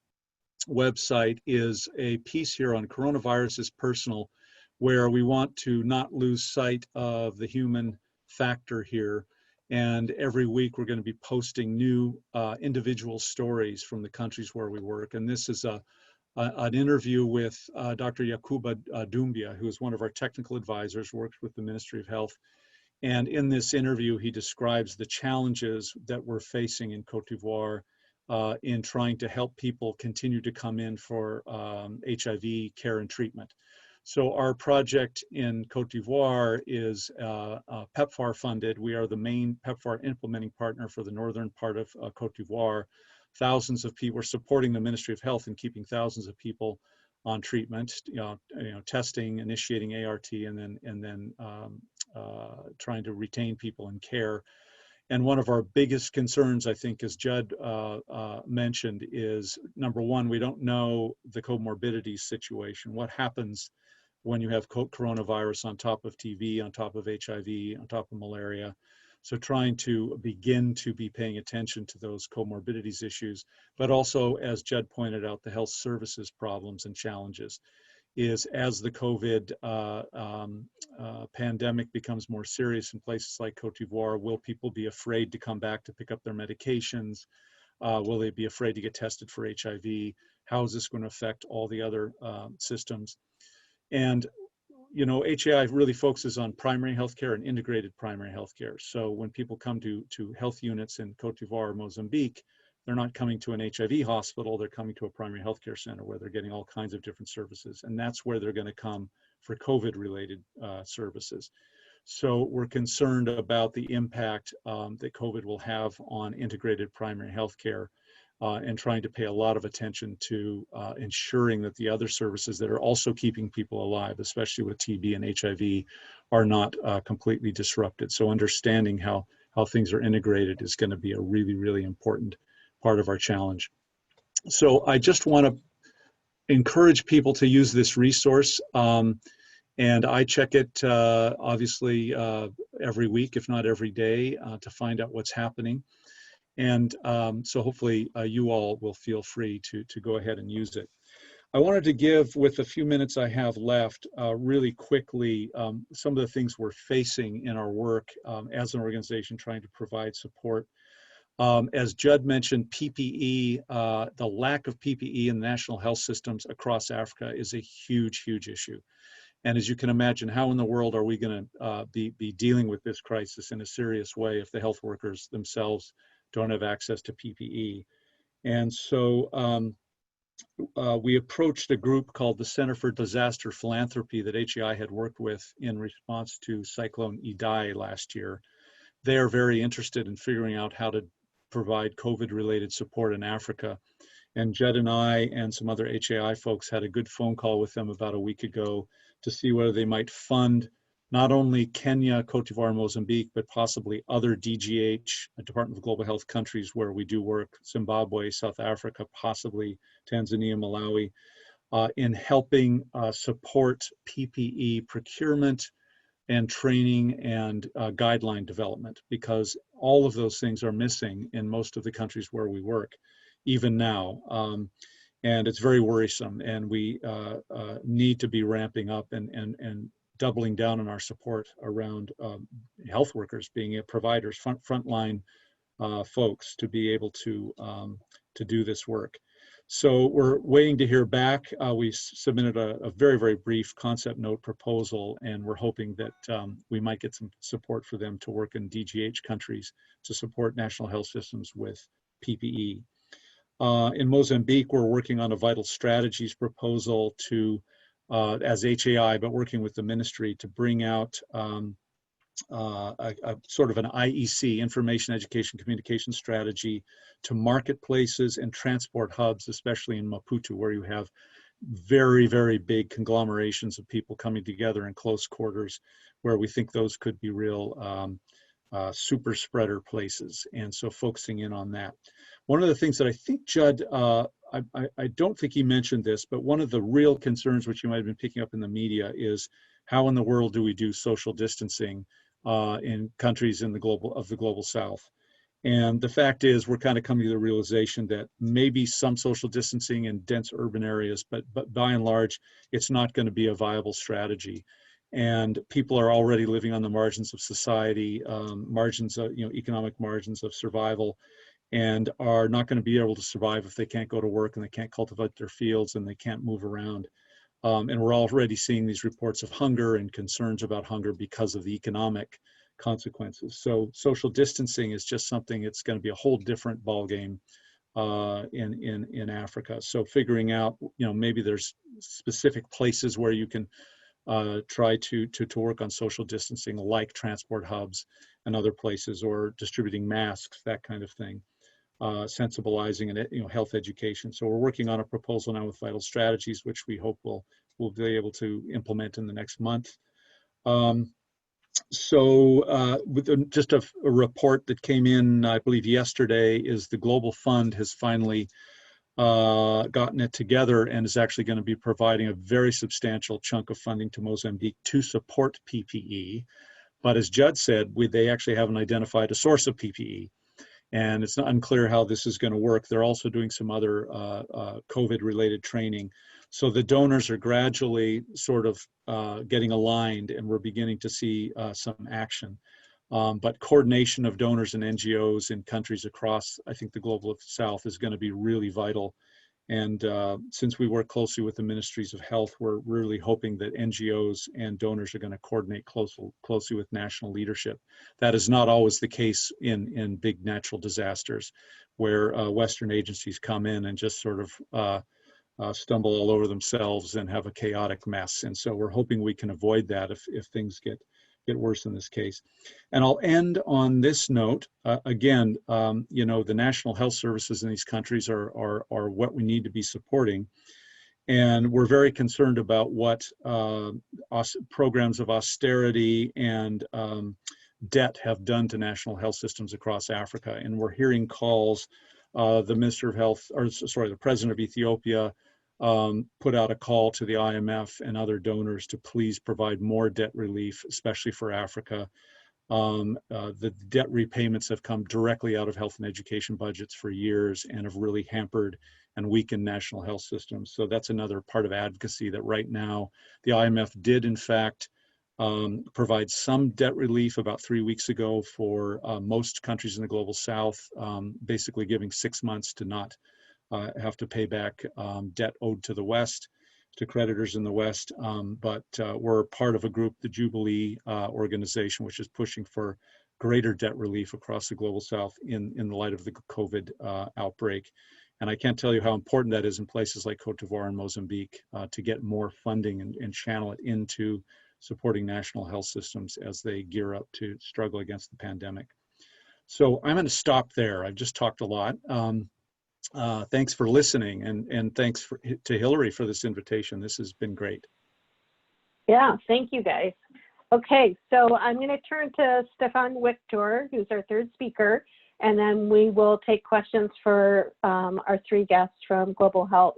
website is a piece here on coronavirus is personal, where we want to not lose sight of the human factor here. And every week we're going to be posting new individual stories from the countries where we work. And this is an interview with Dr. Yakuba Doumbia, who is one of our technical advisors, works with the Ministry of Health. And in this interview, he describes the challenges that we're facing in Cote d'Ivoire in trying to help people continue to come in for HIV care and treatment. So our project in Cote d'Ivoire is PEPFAR funded. We are the main PEPFAR implementing partner for the northern part of Cote d'Ivoire. Thousands of people, we're supporting the Ministry of Health in keeping thousands of people on treatment, testing, initiating ART, and then trying to retain people in care. And one of our biggest concerns, I think, as Judd mentioned, is number one, we don't know the comorbidity situation. What happens when you have coronavirus on top of TB, on top of HIV, on top of malaria. So trying to begin to be paying attention to those comorbidities issues, but also, as Judd pointed out, the health services problems and challenges is as the COVID pandemic becomes more serious in places like Cote d'Ivoire, will people be afraid to come back to pick up their medications? Will they be afraid to get tested for HIV? How is this going to affect all the other systems? And you know, HAI really focuses on primary healthcare and integrated primary healthcare. So when people come to health units in Cote d'Ivoire or Mozambique, they're not coming to an HIV hospital, they're coming to a primary healthcare center where they're getting all kinds of different services. And that's where they're going to come for COVID-related services. So we're concerned about the impact that COVID will have on integrated primary healthcare. And trying to pay a lot of attention to ensuring that the other services that are also keeping people alive, especially with TB and HIV, are not completely disrupted. So understanding how things are integrated is going to be a really, really important part of our challenge. So I just want to encourage people to use this resource. And I check it obviously every week, if not every day, to find out what's happening. And so hopefully you all will feel free to go ahead and use it. I wanted to give, with the few minutes I have left, really quickly, some of the things we're facing in our work as an organization trying to provide support. As Judd mentioned, PPE, the lack of PPE in national health systems across Africa is a huge, huge issue. And as you can imagine, how in the world are we going to be dealing with this crisis in a serious way if the health workers themselves don't have access to PPE? And so we approached a group called the Center for Disaster Philanthropy that HAI had worked with in response to Cyclone Idai last year. They are very interested in figuring out how to provide COVID-related support in Africa. And Judd and I and some other HAI folks had a good phone call with them about a week ago to see whether they might fund not only Kenya, Cote d'Ivoire, Mozambique, but possibly other DGH, Department of Global Health countries where we do work, Zimbabwe, South Africa, possibly Tanzania, Malawi, in helping support PPE procurement and training and guideline development, because all of those things are missing in most of the countries where we work, even now. And it's very worrisome, and we need to be ramping up and doubling down on our support around health workers being providers, frontline folks to be able to do this work. So we're waiting to hear back. We submitted a very, very brief concept note proposal, and we're hoping that we might get some support for them to work in DGH countries to support national health systems with PPE. In Mozambique, we're working on a vital strategies proposal to, as HAI, but working with the ministry to bring out a sort of an IEC, information, education, communication strategy to marketplaces and transport hubs, especially in Maputo, where you have very, very big conglomerations of people coming together in close quarters, where we think those could be real super spreader places. And so focusing in on that. One of the things that I think Judd, I don't think he mentioned this, but one of the real concerns which you might have been picking up in the media is how in the world do we do social distancing in countries in the global South? And the fact is, we're kind of coming to the realization that maybe some social distancing in dense urban areas, but by and large, it's not going to be a viable strategy. And people are already living on the margins of society, margins of, economic margins of survival, and are not going to be able to survive if they can't go to work and they can't cultivate their fields and they can't move around. And we're already seeing these reports of hunger and concerns about hunger because of the economic consequences. So social distancing is just something, it's going to be a whole different ballgame in Africa. So figuring out, maybe there's specific places where you can try to work on social distancing, like transport hubs and other places, or distributing masks, that kind of thing. Sensibilizing and health education. So we're working on a proposal now with Vital Strategies, which we hope we'll be able to implement in the next month. With just a report that came in, I believe yesterday, is the Global Fund has finally gotten it together and is actually going to be providing a very substantial chunk of funding to Mozambique to support PPE. But as Judd said, they actually haven't identified a source of PPE. And it's not unclear how this is going to work. They're also doing some other COVID-related training. So the donors are gradually sort of getting aligned, and we're beginning to see some action. But coordination of donors and NGOs in countries across, I think, the global south is going to be really vital. And since we work closely with the ministries of health, we're really hoping that NGOs and donors are going to coordinate closely with national leadership. That is not always the case in big natural disasters, where Western agencies come in and just sort of stumble all over themselves and have a chaotic mess. And so we're hoping we can avoid that if things get worse in this case. And I'll end on this note. Again, you know, the national health services in these countries are what we need to be supporting. And we're very concerned about what programs of austerity and debt have done to national health systems across Africa. And we're hearing calls, the Minister of Health, or sorry, the President of Ethiopia put out a call to the IMF and other donors to please provide more debt relief, especially for Africa. The debt repayments have come directly out of health and education budgets for years and have really hampered and weakened national health systems. So that's another part of advocacy, that right now the IMF did in fact provide some debt relief about 3 weeks ago for most countries in the global south, basically giving 6 months to not have to pay back debt owed to the West, to creditors in the West. But we're part of a group, the Jubilee organization, which is pushing for greater debt relief across the global South in the light of the COVID outbreak. And I can't tell you how important that is in places like Cote d'Ivoire and Mozambique to get more funding and channel it into supporting national health systems as they gear up to struggle against the pandemic. So I'm going to stop there. I've just talked a lot. Thanks for listening, and thanks to Hilary for this invitation. This has been great. Yeah, thank you guys. Okay, so I'm going to turn to Stefan Wiktor, who's our third speaker, and then we will take questions for our three guests from Global Health.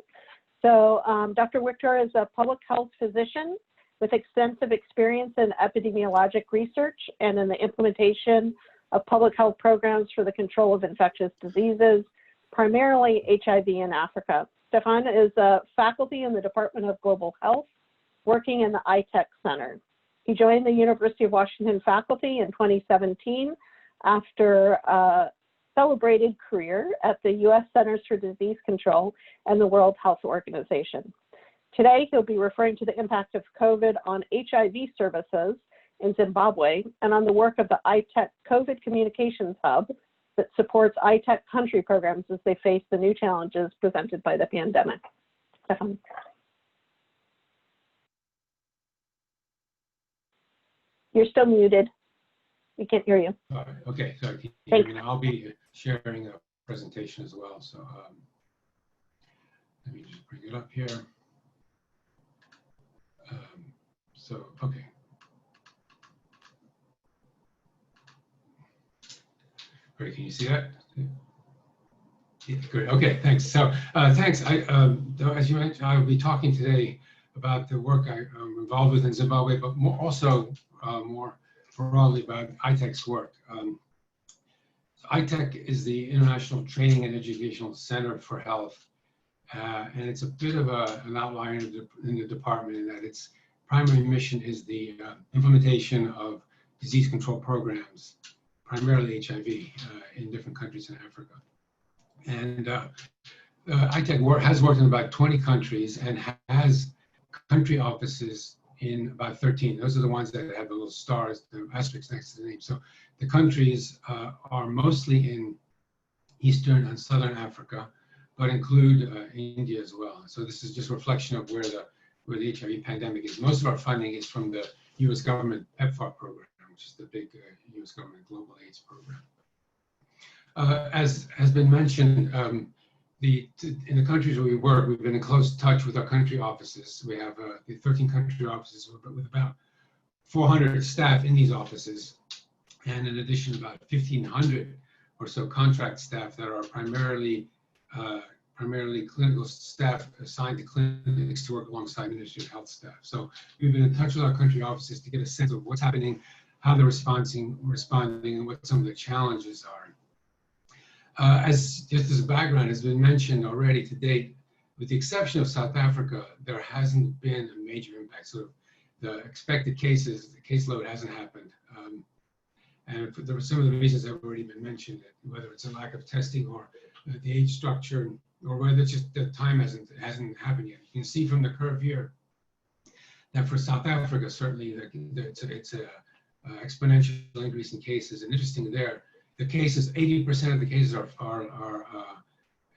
So Dr. Wiktor is a public health physician with extensive experience in epidemiologic research and in the implementation of public health programs for the control of infectious diseases, primarily HIV in Africa. Stefan is a faculty in the Department of Global Health, working in the ITEC Center. He joined the University of Washington faculty in 2017 after a celebrated career at the U.S. Centers for Disease Control and the World Health Organization. Today, he'll be referring to the impact of COVID on HIV services in Zimbabwe and on the work of the ITEC COVID Communications Hub that supports ITEC country programs as they face the new challenges presented by the pandemic. Stefan. You're still muted. We can't hear you. Okay, sorry. Can you hear me now? I'll be sharing a presentation as well. So let me just bring it up here. Okay. Great, can you see that? Yeah, good, okay, thanks. So thanks, as you mentioned, I will be talking today about the work I'm involved with in Zimbabwe, but more broadly about ITEC's work. ITEC is the International Training and Educational Center for Health, and it's a bit of an outlier in the department in that its primary mission is the implementation of disease control programs, primarily HIV, in different countries in Africa. And ITEC has worked in about 20 countries and has country offices in about 13. Those are the ones that have the little stars, the asterisks next to the name. So the countries are mostly in Eastern and Southern Africa, but include India as well. So this is just a reflection of where the HIV pandemic is. Most of our funding is from the US government PEPFAR program, which is the big US government global AIDS program. As has been mentioned, in the countries where we work, we've been in close touch with our country offices. We have the 13 country offices with about 400 staff in these offices, and in addition, about 1,500 or so contract staff that are primarily primarily clinical staff assigned to clinics to work alongside Ministry of Health staff. So we've been in touch with our country offices to get a sense of what's happening, how they're responding, and what some of the challenges are. Just as a background, has been mentioned already to date, with the exception of South Africa, there hasn't been a major impact. So the expected cases, the caseload hasn't happened. And there were some of the reasons that have already been mentioned, whether it's a lack of testing or the age structure, or whether it's just the time hasn't happened yet. You can see from the curve here that for South Africa, certainly it's a exponential increase in cases. And interesting there, the cases, 80% of the cases are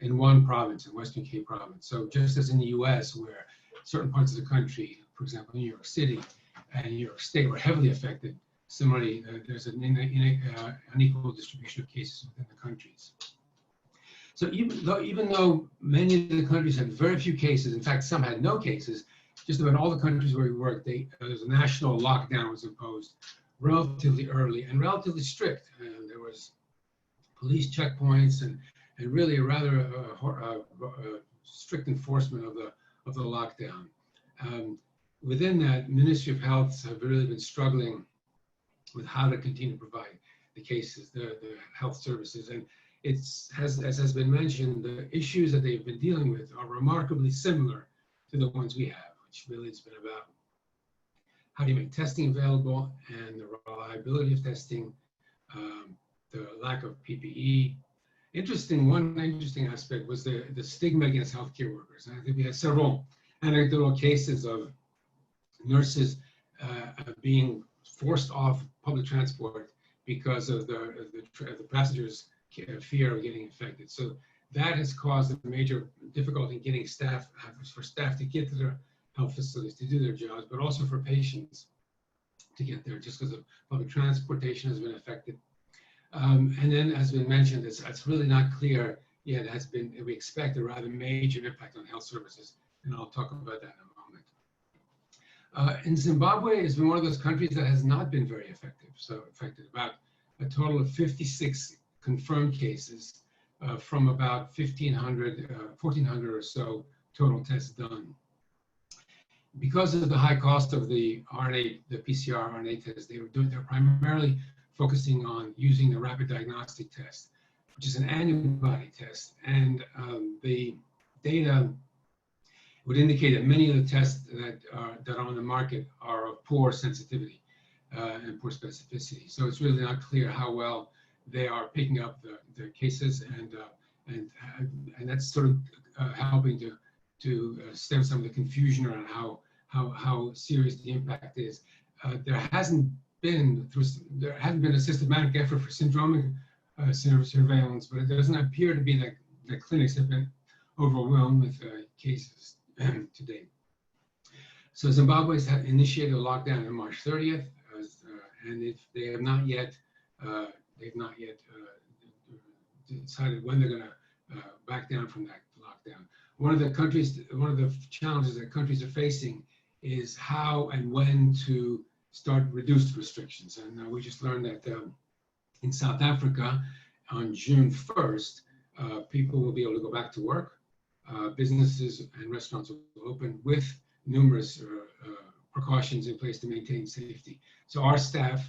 in one province, in Western Cape province. So just as in the US, where certain parts of the country, for example, New York City and New York State were heavily affected, similarly, there's an unequal distribution of cases within the countries. So even though many of the countries had very few cases, in fact, some had no cases, just about all the countries where we worked, there's a national lockdown was imposed relatively early and relatively strict. There was police checkpoints and really a rather strict enforcement of the lockdown. Within that, Ministry of Health have really been struggling with how to continue to provide the cases, the health services. And as has been mentioned, the issues that they've been dealing with are remarkably similar to the ones we have, which really has been about how do you make testing available and the reliability of testing, the lack of PPE. One interesting aspect was the stigma against healthcare workers. And I think we had several anecdotal cases of nurses being forced off public transport because of the passengers' fear of getting infected. So that has caused a major difficulty in getting staff to get to their health facilities to do their jobs, but also for patients to get there, just because of public transportation has been affected. And then, as been mentioned, it's really not clear yet. We expect a rather major impact on health services, and I'll talk about that in a moment. In Zimbabwe, it's been one of those countries that has not been very effective. So affected about a total of 56 confirmed cases from about 1,400 or so total tests done. Because of the high cost of the PCR RNA test, they're primarily focusing on using the rapid diagnostic test, which is an antibody test. And the data would indicate that many of the tests that are on the market are of poor sensitivity and poor specificity. So it's really not clear how well they are picking up the cases, and that's sort of helping to stem some of the confusion around how serious the impact is. There hasn't been a systematic effort for syndromic surveillance, but it doesn't appear to be that the clinics have been overwhelmed with cases to date. So Zimbabwe has initiated a lockdown on March 30th, and they have not yet decided when they're going to back down from that lockdown. One of the challenges that countries are facing is how and when to start reduced restrictions. And we just learned that in South Africa on June 1st, people will be able to go back to work. Businesses and restaurants will open with numerous precautions in place to maintain safety. So our staff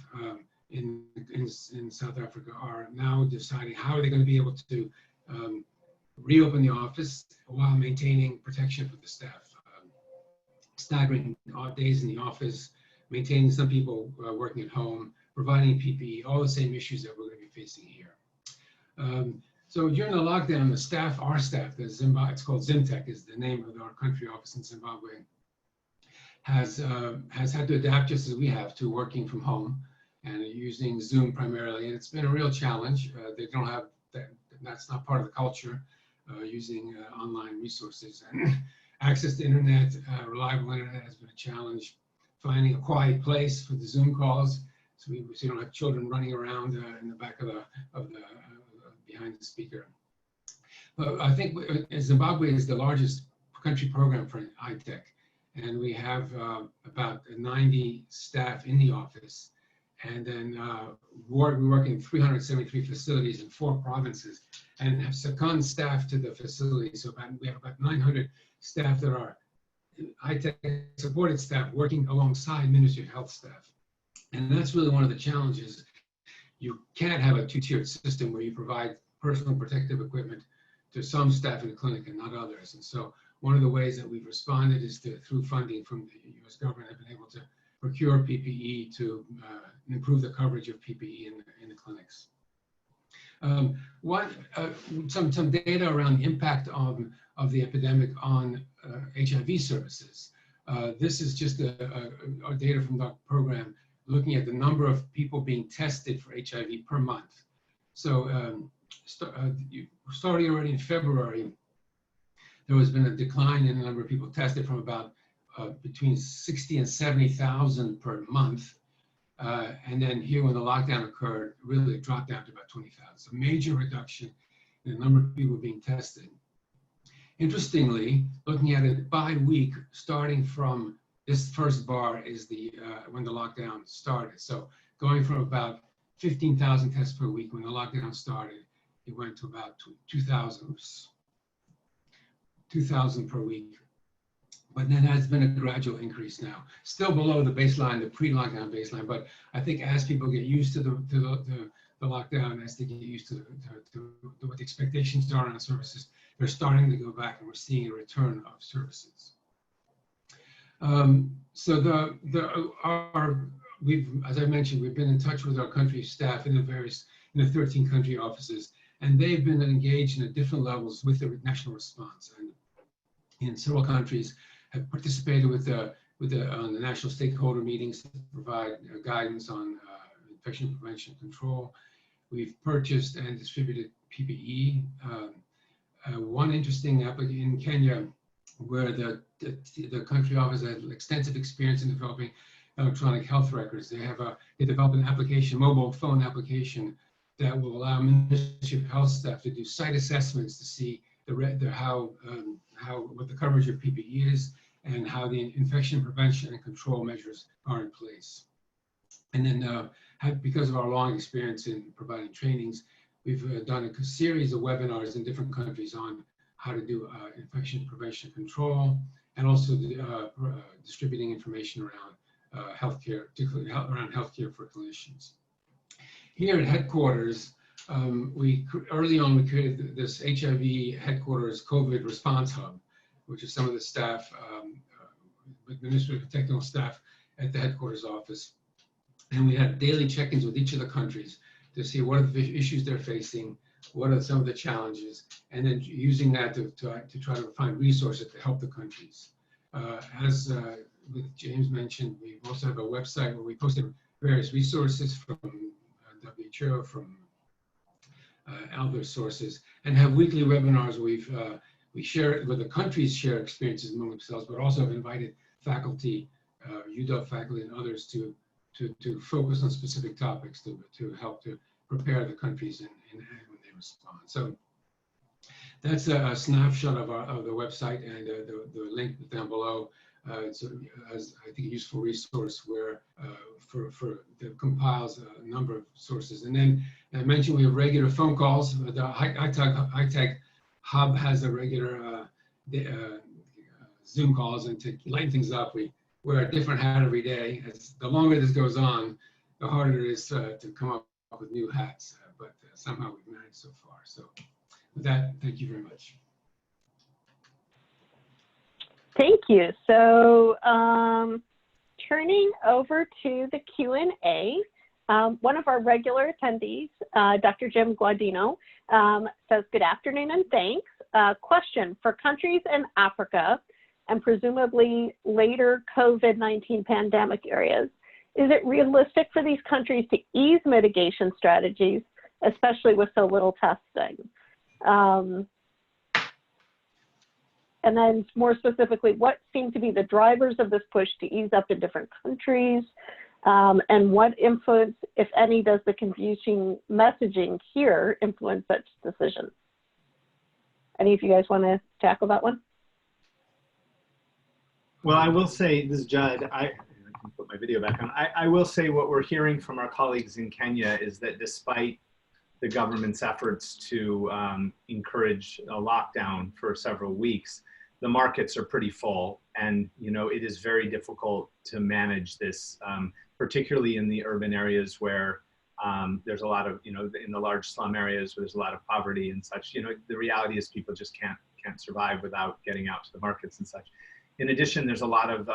in South Africa are now deciding how are they going to be able to reopen the office while maintaining protection for the staff. Staggering odd days in the office, maintaining some people working at home, providing PPE, all the same issues that we're going to be facing here. So during the lockdown, our staff, it's called Zimtech, is the name of our country office in Zimbabwe, has had to adapt just as we have to working from home and using Zoom primarily. And it's been a real challenge. They don't have that, that's not part of the culture, using online resources. And access to internet, reliable internet has been a challenge. Finding a quiet place for the Zoom calls, so you don't have children running around in the back of the behind the speaker. But I think Zimbabwe is the largest country program for high tech, and we have about 90 staff in the office. And then we work in 373 facilities in 4 provinces and have second staff to the facilities. So we have about 900 staff that are high-tech supported staff working alongside Ministry of Health staff. And that's really one of the challenges. You can't have a two-tiered system where you provide personal protective equipment to some staff in the clinic and not others. And so one of the ways that we've responded is through funding from the US government, have been able to procure PPE to improve the coverage of PPE in the clinics. Some data around the impact of the epidemic on HIV services. This is just our data from the program looking at the number of people being tested for HIV per month. So starting already in February, there has been a decline in the number of people tested from about between 60 and 70,000 per month. And then here when the lockdown occurred, really it dropped down to about 20,000. So major reduction in the number of people being tested. Interestingly, looking at it by week, starting from this first bar is when the lockdown started. So going from about 15,000 tests per week when the lockdown started, it went to about 2,000 per week. But then has been a gradual increase now. Still below the baseline, the pre-lockdown baseline, but I think as people get used to the lockdown, as they get used to what the expectations are on services, they're starting to go back and we're seeing a return of services. So as I mentioned, we've been in touch with our country staff in the 13 country offices, and they've been engaged in different levels with the national response. And in several countries have participated with the national stakeholder meetings to provide guidance on infection prevention control. We've purchased and distributed PPE. One interesting application in Kenya, where the country office had extensive experience in developing electronic health records. They developed an application, mobile phone application, that will allow Ministry of Health staff to do site assessments to see what the coverage of PPE is and how the infection prevention and control measures are in place. And then because of our long experience in providing trainings, we've done a series of webinars in different countries on how to do infection prevention control, and also distributing information around healthcare, particularly around healthcare for clinicians. Here at headquarters, early on we created this HIV headquarters COVID response hub, which is some of the staff, administrative technical staff at the headquarters office. And we had daily check-ins with each of the countries to see what are the issues they're facing, what are some of the challenges, and then using that to try to find resources to help the countries. As James mentioned, we also have a website where we posted various resources from WHO, from other sources, and have weekly webinars where we share where the countries share experiences among themselves, but also have invited faculty, UW faculty and others to focus on specific topics to help to prepare the countries when they respond. So that's a snapshot of the website, and the link down below. It's I think a useful resource where that compiles a number of sources. And then I mentioned we have regular phone calls. The high-tech hub has a regular Zoom calls, and to lighten things up, we wear a different hat every day. The longer this goes on, the harder it is to come up with new hats, but somehow we've managed so far. So with that, thank you very much. Thank you. So turning over to the Q&A, one of our regular attendees, Dr. Jim Guadino, says, good afternoon and thanks. Question, for countries in Africa and presumably later COVID-19 pandemic areas, is it realistic for these countries to ease mitigation strategies, especially with so little testing? And then more specifically, what seem to be the drivers of this push to ease up in different countries? And what influence, if any, does the confusing messaging here influence such decisions? Any of you guys want to tackle that one? Well, I will say, this is Judd. I can put my video back on. I will say what we're hearing from our colleagues in Kenya is that despite the government's efforts to encourage a lockdown for several weeks, the markets are pretty full, and it is very difficult to manage this, particularly in the urban areas where there's a lot of, in the large slum areas where there's a lot of poverty and such. The reality is people just can't survive without getting out to the markets and such. In addition, there's a lot of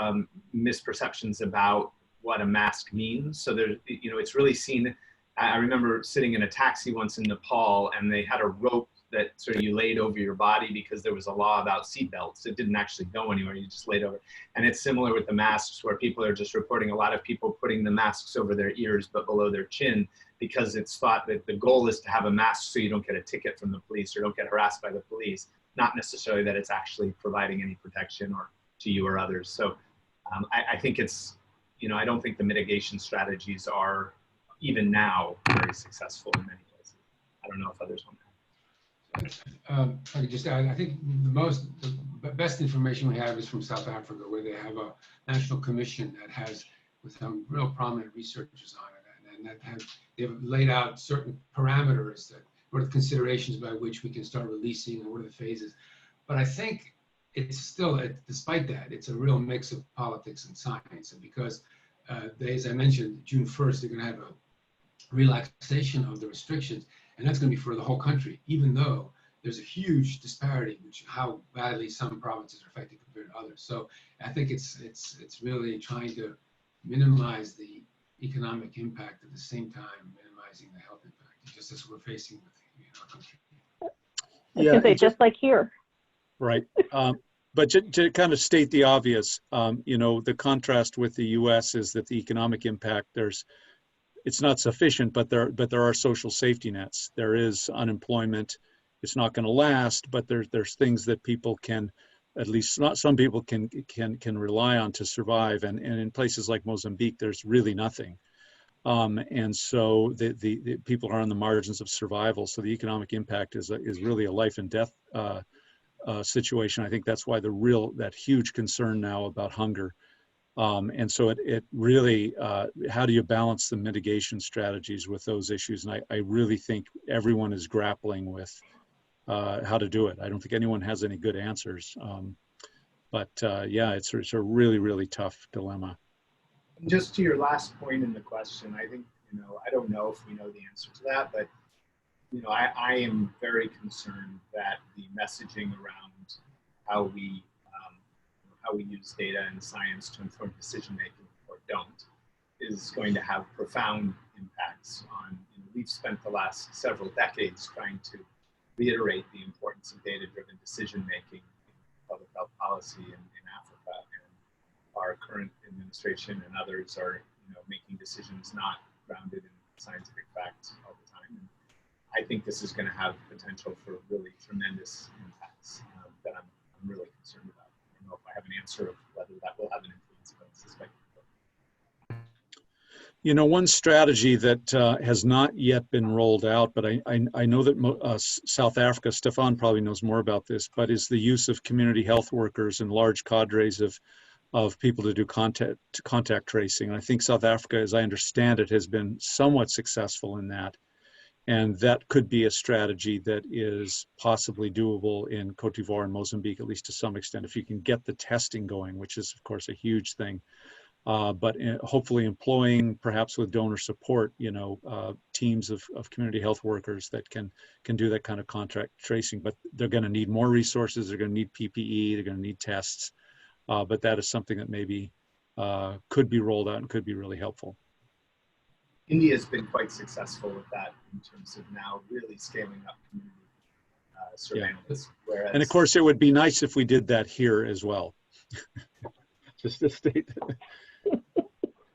misperceptions about what a mask means. So there's, it's really seen. I remember sitting in a taxi once in Nepal, and they had a rope that sort of you laid over your body because there was a law about seatbelts. It didn't actually go anywhere, you just laid over. And it's similar with the masks, where people are just reporting a lot of people putting the masks over their ears but below their chin, because it's thought that the goal is to have a mask so you don't get a ticket from the police or don't get harassed by the police, not necessarily that it's actually providing any protection or to you or others. So I think it's, I don't think the mitigation strategies are even now very successful in many places. I don't know if others want to. If I could just add, I think the best information we have is from South Africa, where they have a national commission that has, with some real prominent researchers on it, and that they've laid out certain parameters that what are the considerations by which we can start releasing, and what are the phases. But I think it's still, despite that, it's a real mix of politics and science, and because as I mentioned, June 1st, they're going to have a relaxation of the restrictions. And that's going to be for the whole country, even though there's a huge disparity which how badly some provinces are affected compared to others. So I think it's really trying to minimize the economic impact at the same time minimizing the health impact, just as we're facing with our country. Yeah, just like here. Right. But to kind of state the obvious, the contrast with the U.S. is that the economic impact, it's not sufficient, but there are social safety nets. There is unemployment. It's not going to last, but there's things that people can, at least not some people can rely on to survive. And in places like Mozambique, there's really nothing. And so the people are on the margins of survival. So the economic impact is really a life and death situation. I think that's why that huge concern now about hunger. And so it really, how do you balance the mitigation strategies with those issues? And I really think everyone is grappling with how to do it. I don't think anyone has any good answers. Yeah, it's a really, really tough dilemma. Just to your last point in the question, I think, I don't know if we know the answer to that, but, I am very concerned that the messaging around how we use data and science to inform decision-making or don't is going to have profound impacts on, we've spent the last several decades trying to reiterate the importance of data-driven decision-making in public health policy in Africa, and our current administration and others are, making decisions not grounded in scientific facts all the time. And I think this is going to have potential for really tremendous impacts that I'm really concerned about. I don't know if I have an answer of whether that will have an influence, but I suspect it will. One strategy that has not yet been rolled out, but I know that South Africa, Stefan probably knows more about this, but is the use of community health workers and large cadres of people to do contact tracing. And I think South Africa, as I understand it, has been somewhat successful in that. And that could be a strategy that is possibly doable in Cote d'Ivoire and Mozambique, at least to some extent, if you can get the testing going, which is, of course, a huge thing. But hopefully employing, perhaps with donor support, teams of community health workers that can do that kind of contact tracing. But they're going to need more resources. They're going to need PPE. They're going to need tests. But that is something that maybe could be rolled out and could be really helpful. India has been quite successful with that in terms of now really scaling up community surveillance. Yeah. And of course, it would be nice if we did that here as well. Just to state that.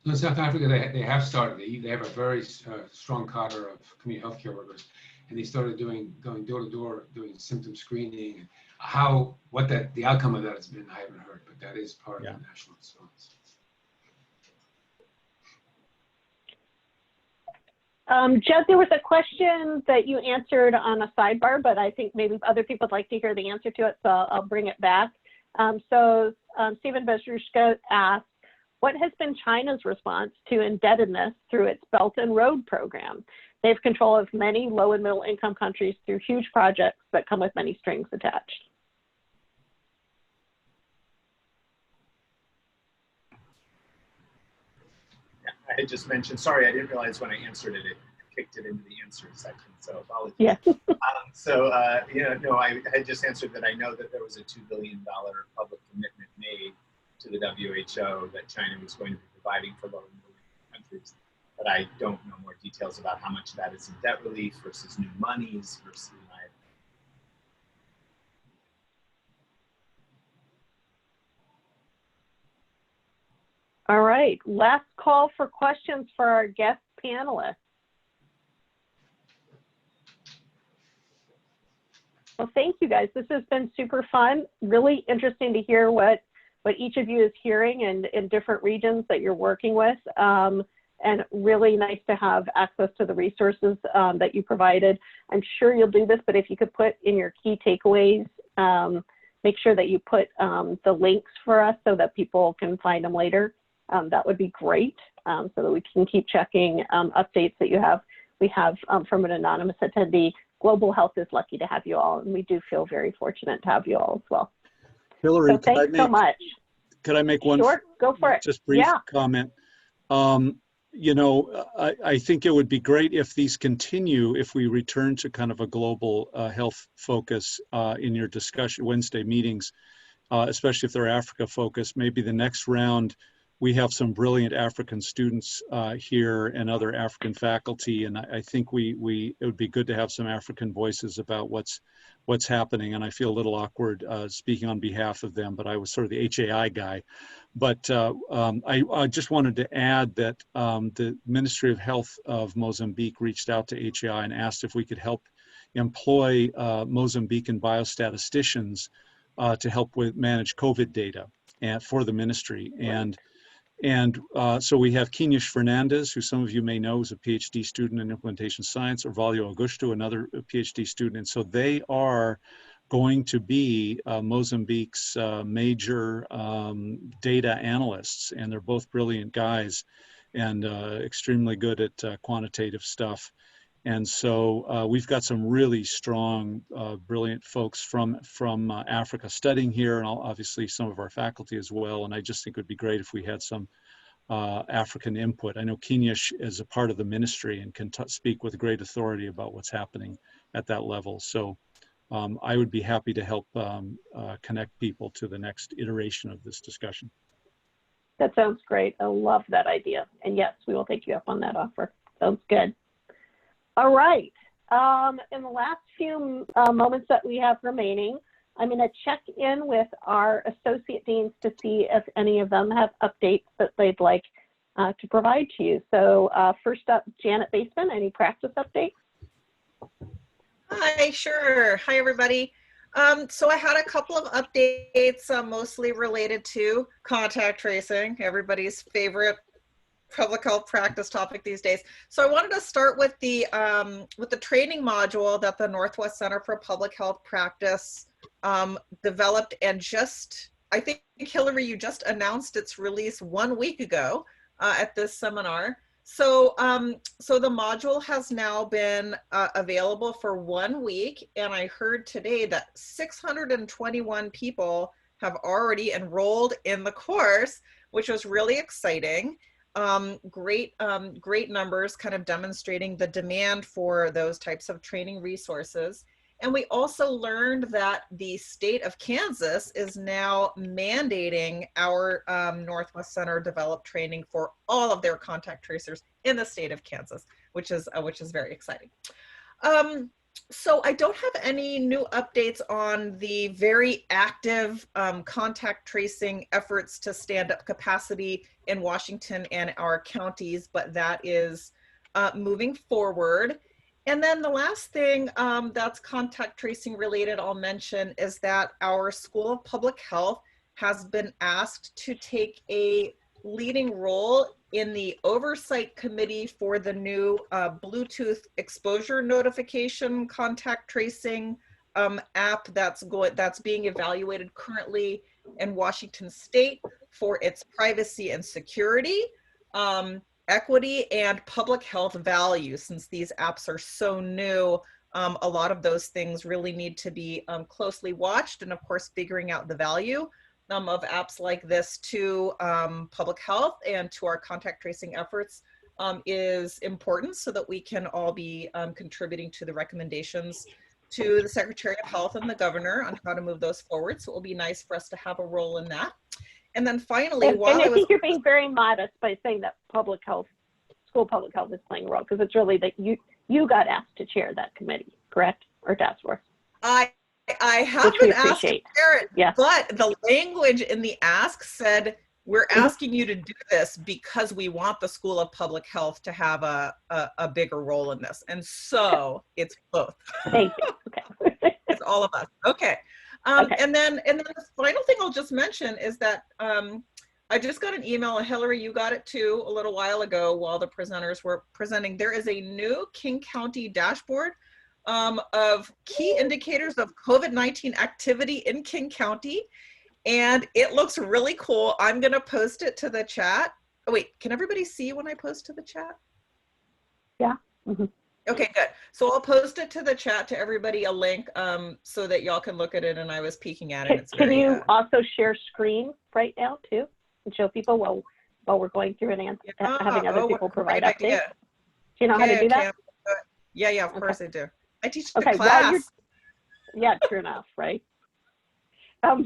In South Africa, they have started. They have a very strong cadre of community healthcare workers, and they started going door to door, doing symptom screening. And what the outcome of that has been, I haven't heard, but that is part of the national response. Judd, there was a question that you answered on a sidebar, but I think maybe other people would like to hear the answer to it, so I'll bring it back. Stephen Bezrushka asked, what has been China's response to indebtedness through its Belt and Road program? They have control of many low and middle income countries through huge projects that come with many strings attached. I had just mentioned, sorry, I didn't realize when I answered it, it kicked it into the answer section, so apologies. Yeah. You know, no, I had just answered that I know that there was a $2 billion public commitment made to the WHO that China was going to be providing for low and middle income countries, but I don't know more details about how much of that is in debt relief versus new monies versus, All right, last call for questions for our guest panelists. Well, thank you guys. This has been super fun. Really interesting to hear what each of you is hearing in different regions that you're working with. And really nice to have access to the resources that you provided. I'm sure you'll do this, but if you could put in your key takeaways, make sure that you put the links for us so that people can find them later. That would be great, so that we can keep checking updates that you have. We have from an anonymous attendee, Global Health is lucky to have you all, and we do feel very fortunate to have you all as well. Hilary, so thanks so much. Could I make one? Sure, go for it. Just brief comment. You know, I think it would be great if these continue, if we return to kind of a global health focus in your discussion Wednesday meetings, especially if they're Africa focused. Maybe the next round, we have some brilliant African students here and other African faculty, and I think it would be good to have some African voices about what's happening. And I feel a little awkward speaking on behalf of them, but I was sort of the HAI guy. But I just wanted to add that the Ministry of Health of Mozambique reached out to HAI and asked if we could help employ Mozambican biostatisticians to help with manage COVID data for the ministry. And so we have Quinish Fernandez, who some of you may know is a PhD student in implementation science, Orvalho Augusto, another PhD student. And so they are going to be Mozambique's major data analysts, and they're both brilliant guys and extremely good at quantitative stuff. And so we've got some really strong, brilliant folks from Africa studying here, and obviously some of our faculty as well. And I just think it would be great if we had some African input. I know Quinish is a part of the ministry and can speak with great authority about what's happening at that level. So I would be happy to help connect people to the next iteration of this discussion. That sounds great. I love that idea. And yes, we will take you up on that offer. Sounds good. All right, in the last few moments that we have remaining, I'm going to check in with our associate deans to see if any of them have updates that they'd like to provide to you. So first up, Janet Baseman, any practice updates? Hi, sure. Hi, everybody. So I had a couple of updates, mostly related to contact tracing, everybody's favorite public health practice topic these days. So I wanted to start with the training module that the Northwest Center for Public Health Practice developed, and I think, Hilary, you just announced its release 1 week ago at this seminar. So the module has now been available for 1 week, and I heard today that 621 people have already enrolled in the course, which was really exciting. Great numbers, kind of demonstrating the demand for those types of training resources. And we also learned that the state of Kansas is now mandating our Northwest Center developed training for all of their contact tracers in the state of Kansas, which is very exciting. So I don't have any new updates on the very active contact tracing efforts to stand up capacity in Washington and our counties, but that is moving forward. And then the last thing that's contact tracing related I'll mention is that our School of Public Health has been asked to take a leading role in the oversight committee for the new Bluetooth exposure notification contact tracing app that's being evaluated currently in Washington State for its privacy and security, equity, and public health values. Since these apps are so new, a lot of those things really need to be closely watched, and of course figuring out the value of apps like this to public health and to our contact tracing efforts is important, so that we can all be contributing to the recommendations to the Secretary of Health and the Governor on how to move those forward. So it will be nice for us to have a role in that. And then finally, and I think you're being very modest by saying that public health, school public health is playing a role, because it's really that you got asked to chair that committee, correct? Or task force? I have been asked to chair it, yes. But the language in the ask said, we're asking you to do this because we want the School of Public Health to have a bigger role in this. And so it's both. Thank you. Okay. It's all of us. Okay. Okay. And then the final thing I'll just mention is that I just got an email, and Hilary, you got it too a little while ago while the presenters were presenting. There is a new King County dashboard of key indicators of COVID-19 activity in King County. And it looks really cool. I'm going to post it to the chat. Oh, wait, can everybody see when I post to the chat? Yeah. Mm-hmm. Okay, good. So I'll post it to the chat to everybody, a link, so that y'all can look at it. And I was peeking at it. Can you also share screen right now too and show people while we're going through and having other people provide updates? Do you know how to do that? Yeah, of course I do. I teach the class. Yeah, true enough, right?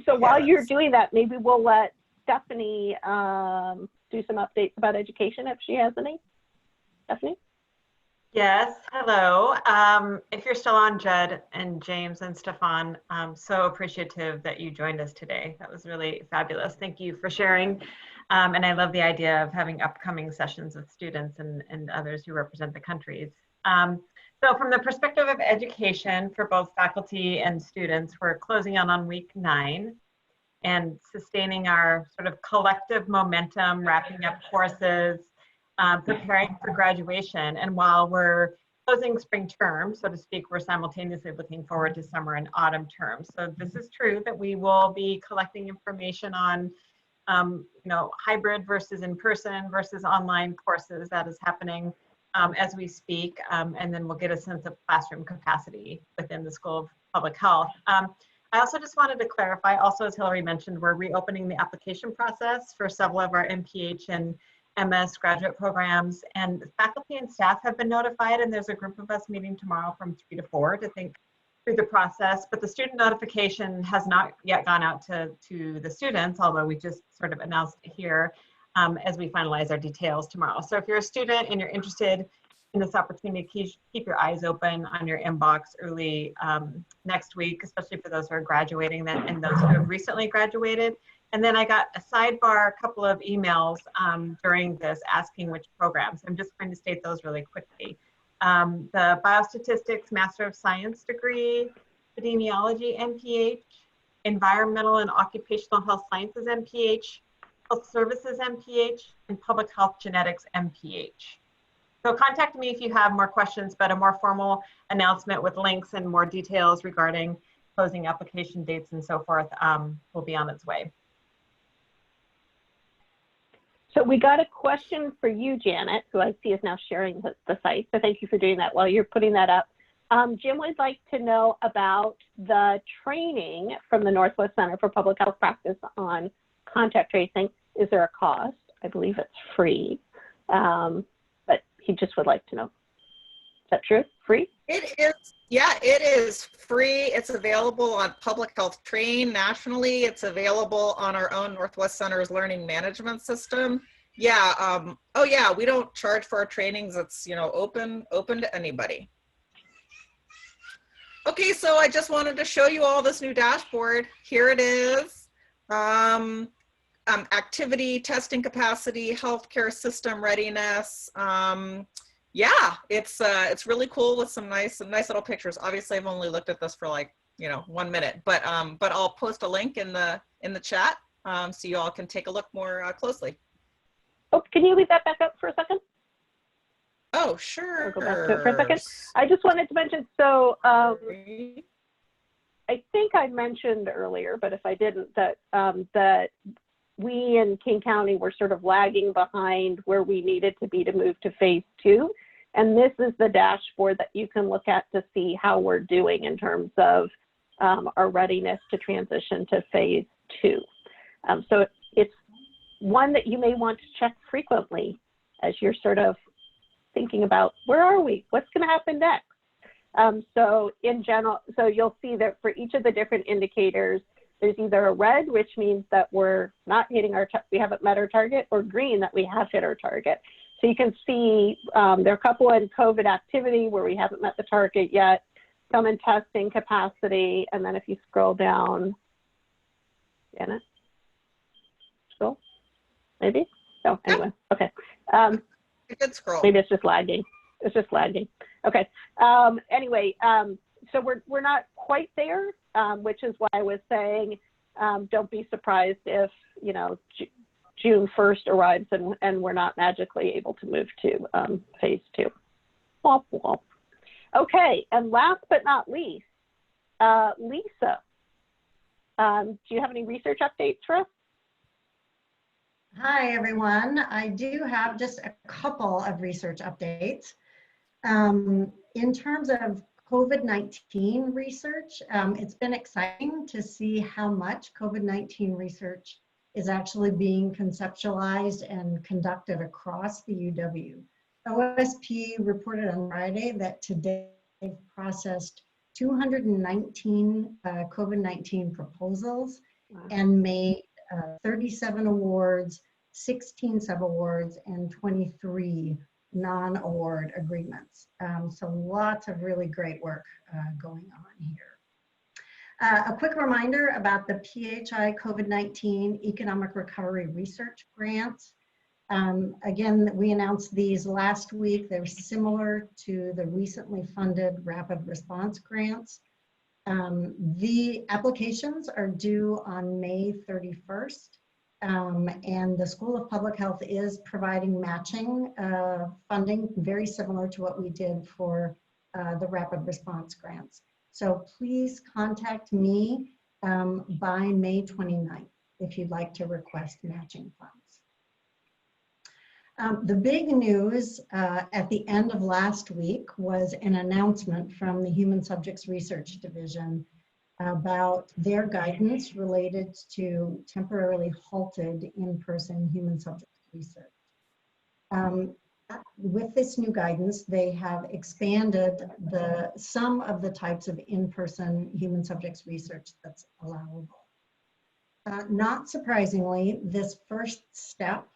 So while you're doing that, maybe we'll let Stephanie do some updates about education if she has any. Stephanie? Yes, hello. If you're still on, Judd and James and Stefan, I'm so appreciative that you joined us today. That was really fabulous. Thank you for sharing. And I love the idea of having upcoming sessions with students and others who represent the countries. So from the perspective of education for both faculty and students, we're closing on week 9 and sustaining our sort of collective momentum, wrapping up courses, preparing for graduation. And while we're closing spring term, so to speak, we're simultaneously looking forward to summer and autumn term. So this is true that we will be collecting information on hybrid versus in-person versus online courses that is happening as we speak, and then we'll get a sense of classroom capacity within the School of Public Health. I also just wanted to clarify, also as Hilary mentioned, we're reopening the application process for several of our MPH and MS graduate programs, and faculty and staff have been notified, and there's a group of us meeting tomorrow from 3 to 4 to think through the process, but the student notification has not yet gone out to the students, although we just sort of announced it here. As we finalize our details tomorrow. So if you're a student and you're interested in this opportunity, keep your eyes open on your inbox early next week, especially for those who are graduating and those who have recently graduated. And then I got a sidebar, a couple of emails during this asking which programs. I'm just going to state those really quickly. The Biostatistics Master of Science degree, Epidemiology MPH, Environmental and Occupational Health Sciences MPH, Health Services MPH, and Public Health Genetics MPH. So contact me if you have more questions, but a more formal announcement with links and more details regarding closing application dates and so forth will be on its way. So we got a question for you, Janet, who I see is now sharing the site. So thank you for doing that while you're putting that up. Jim would like to know about the training from the Northwest Center for Public Health Practice on contact tracing. Is there a cost? I believe it's free, but he just would like to know. Is that true? Free? It is. Yeah, it is free. It's available on Public Health Train nationally. It's available on our own Northwest Center's learning management system. Yeah. Oh yeah, we don't charge for our trainings. It's open to anybody. Okay, so I just wanted to show you all this new dashboard. Here it is. Activity, testing capacity, healthcare system readiness. Yeah, it's really cool with some nice little pictures. Obviously, I've only looked at this for like 1 minute, but I'll post a link in the chat so you all can take a look more closely. Oh, can you leave that back up for a second? Oh, sure. I'll go back to it for a second. I just wanted to mention, so I think I mentioned earlier, but if I didn't, that that we in King County were sort of lagging behind where we needed to be to move to phase 2. And this is the dashboard that you can look at to see how we're doing in terms of our readiness to transition to phase 2. So it's one that you may want to check frequently as you're sort of thinking about, where are we? What's going to happen next? So in general, so you'll see that for each of the different indicators, there's either a red, which means that we're not hitting we haven't met our target, or green, that we have hit our target. So you can see there are a couple in COVID activity where we haven't met the target yet, some in testing capacity, and then if you scroll down, Janet, scroll, maybe? Oh, anyway, okay. A good scroll. Maybe it's just lagging. It's just lagging. Okay. Anyway, so we're not quite there, which is why I was saying don't be surprised if, you know, June 1st arrives and we're not magically able to move to phase 2. Womp womp. Okay, and last but not least, Lisa, do you have any research updates for us? Hi, everyone. I do have just a couple of research updates. In terms of COVID-19 research, it's been exciting to see how much COVID-19 research is actually being conceptualized and conducted across the UW. OSP reported on Friday that today they've processed 219 COVID-19 proposals. Wow. And made 37 awards, 16 sub-awards, and 23 non-award agreements. So lots of really great work going on here. A quick reminder about the PHI COVID-19 Economic Recovery Research Grants. Again, we announced these last week. They're similar to the recently funded Rapid Response Grants. The applications are due on May 31st. And the School of Public Health is providing matching funding, very similar to what we did for the Rapid Response Grants. So please contact me by May 29th if you'd like to request matching funds. The big news at the end of last week was an announcement from the Human Subjects Research Division about their guidance related to temporarily halted in-person human subjects research. With this new guidance, they have expanded some of the types of in-person human subjects research that's allowable. Not surprisingly, this first step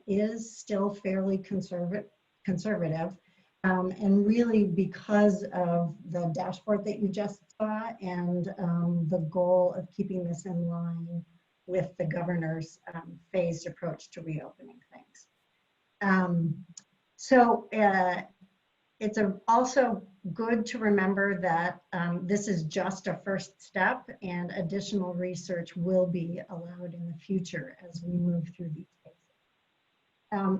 is still fairly conservative. And really because of the dashboard that you just saw and the goal of keeping this in line with the governor's phased approach to reopening things. It's also good to remember that this is just a first step and additional research will be allowed in the future as we move through these phases.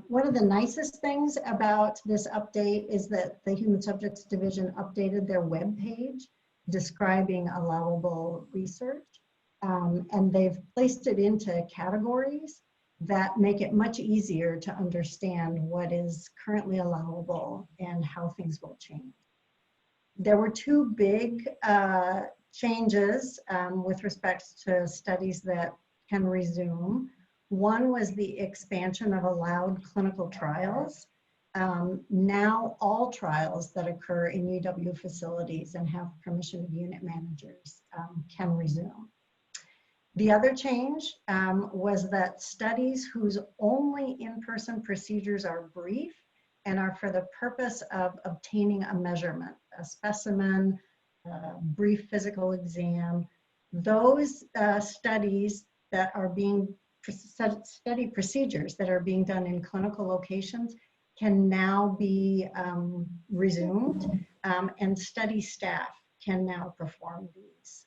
One of the nicest things about this update is that the Human Subjects Division updated their webpage describing allowable research, and they've placed it into categories that make it much easier to understand what is currently allowable and how things will change. There were two big changes with respect to studies that can resume. One was the expansion of allowed clinical trials. Now all trials that occur in UW facilities and have permission of unit managers can resume. The other change was that studies whose only in-person procedures are brief and are for the purpose of obtaining a measurement, a specimen, brief physical exam, those studies that are being study procedures that are being done in clinical locations can now be resumed, and study staff can now perform these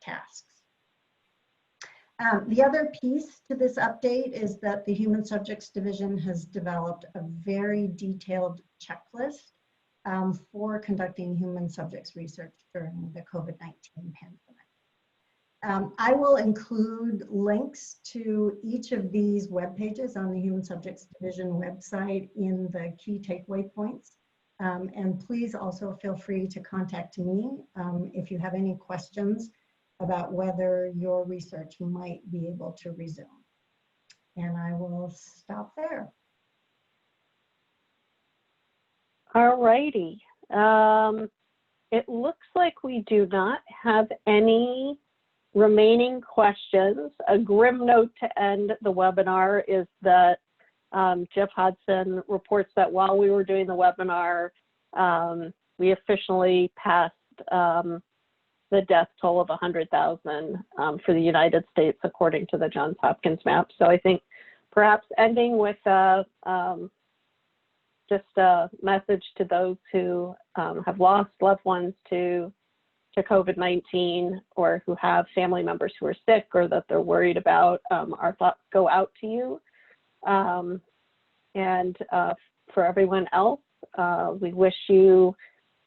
tasks. The other piece to this update is that the Human Subjects Division has developed a very detailed checklist for conducting human subjects research during the COVID-19 pandemic. I will include links to each of these web pages on the Human Subjects Division website in the key takeaway points. And please also feel free to contact me if you have any questions about whether your research might be able to resume. And I will stop there. All righty. It looks like we do not have any remaining questions. A grim note to end the webinar is that Jeff Hodson reports that while we were doing the webinar, we officially passed the death toll of 100,000 for the United States, according to the Johns Hopkins map. So I think perhaps ending with just a message to those who have lost loved ones to COVID-19 or who have family members who are sick or that they're worried about, our thoughts go out to you. And for everyone else, we wish you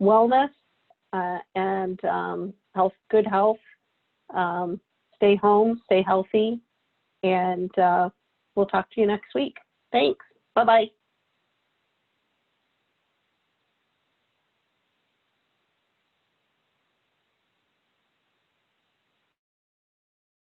wellness and health, good health. Stay home, stay healthy, and we'll talk to you next week. Thanks. Bye-bye.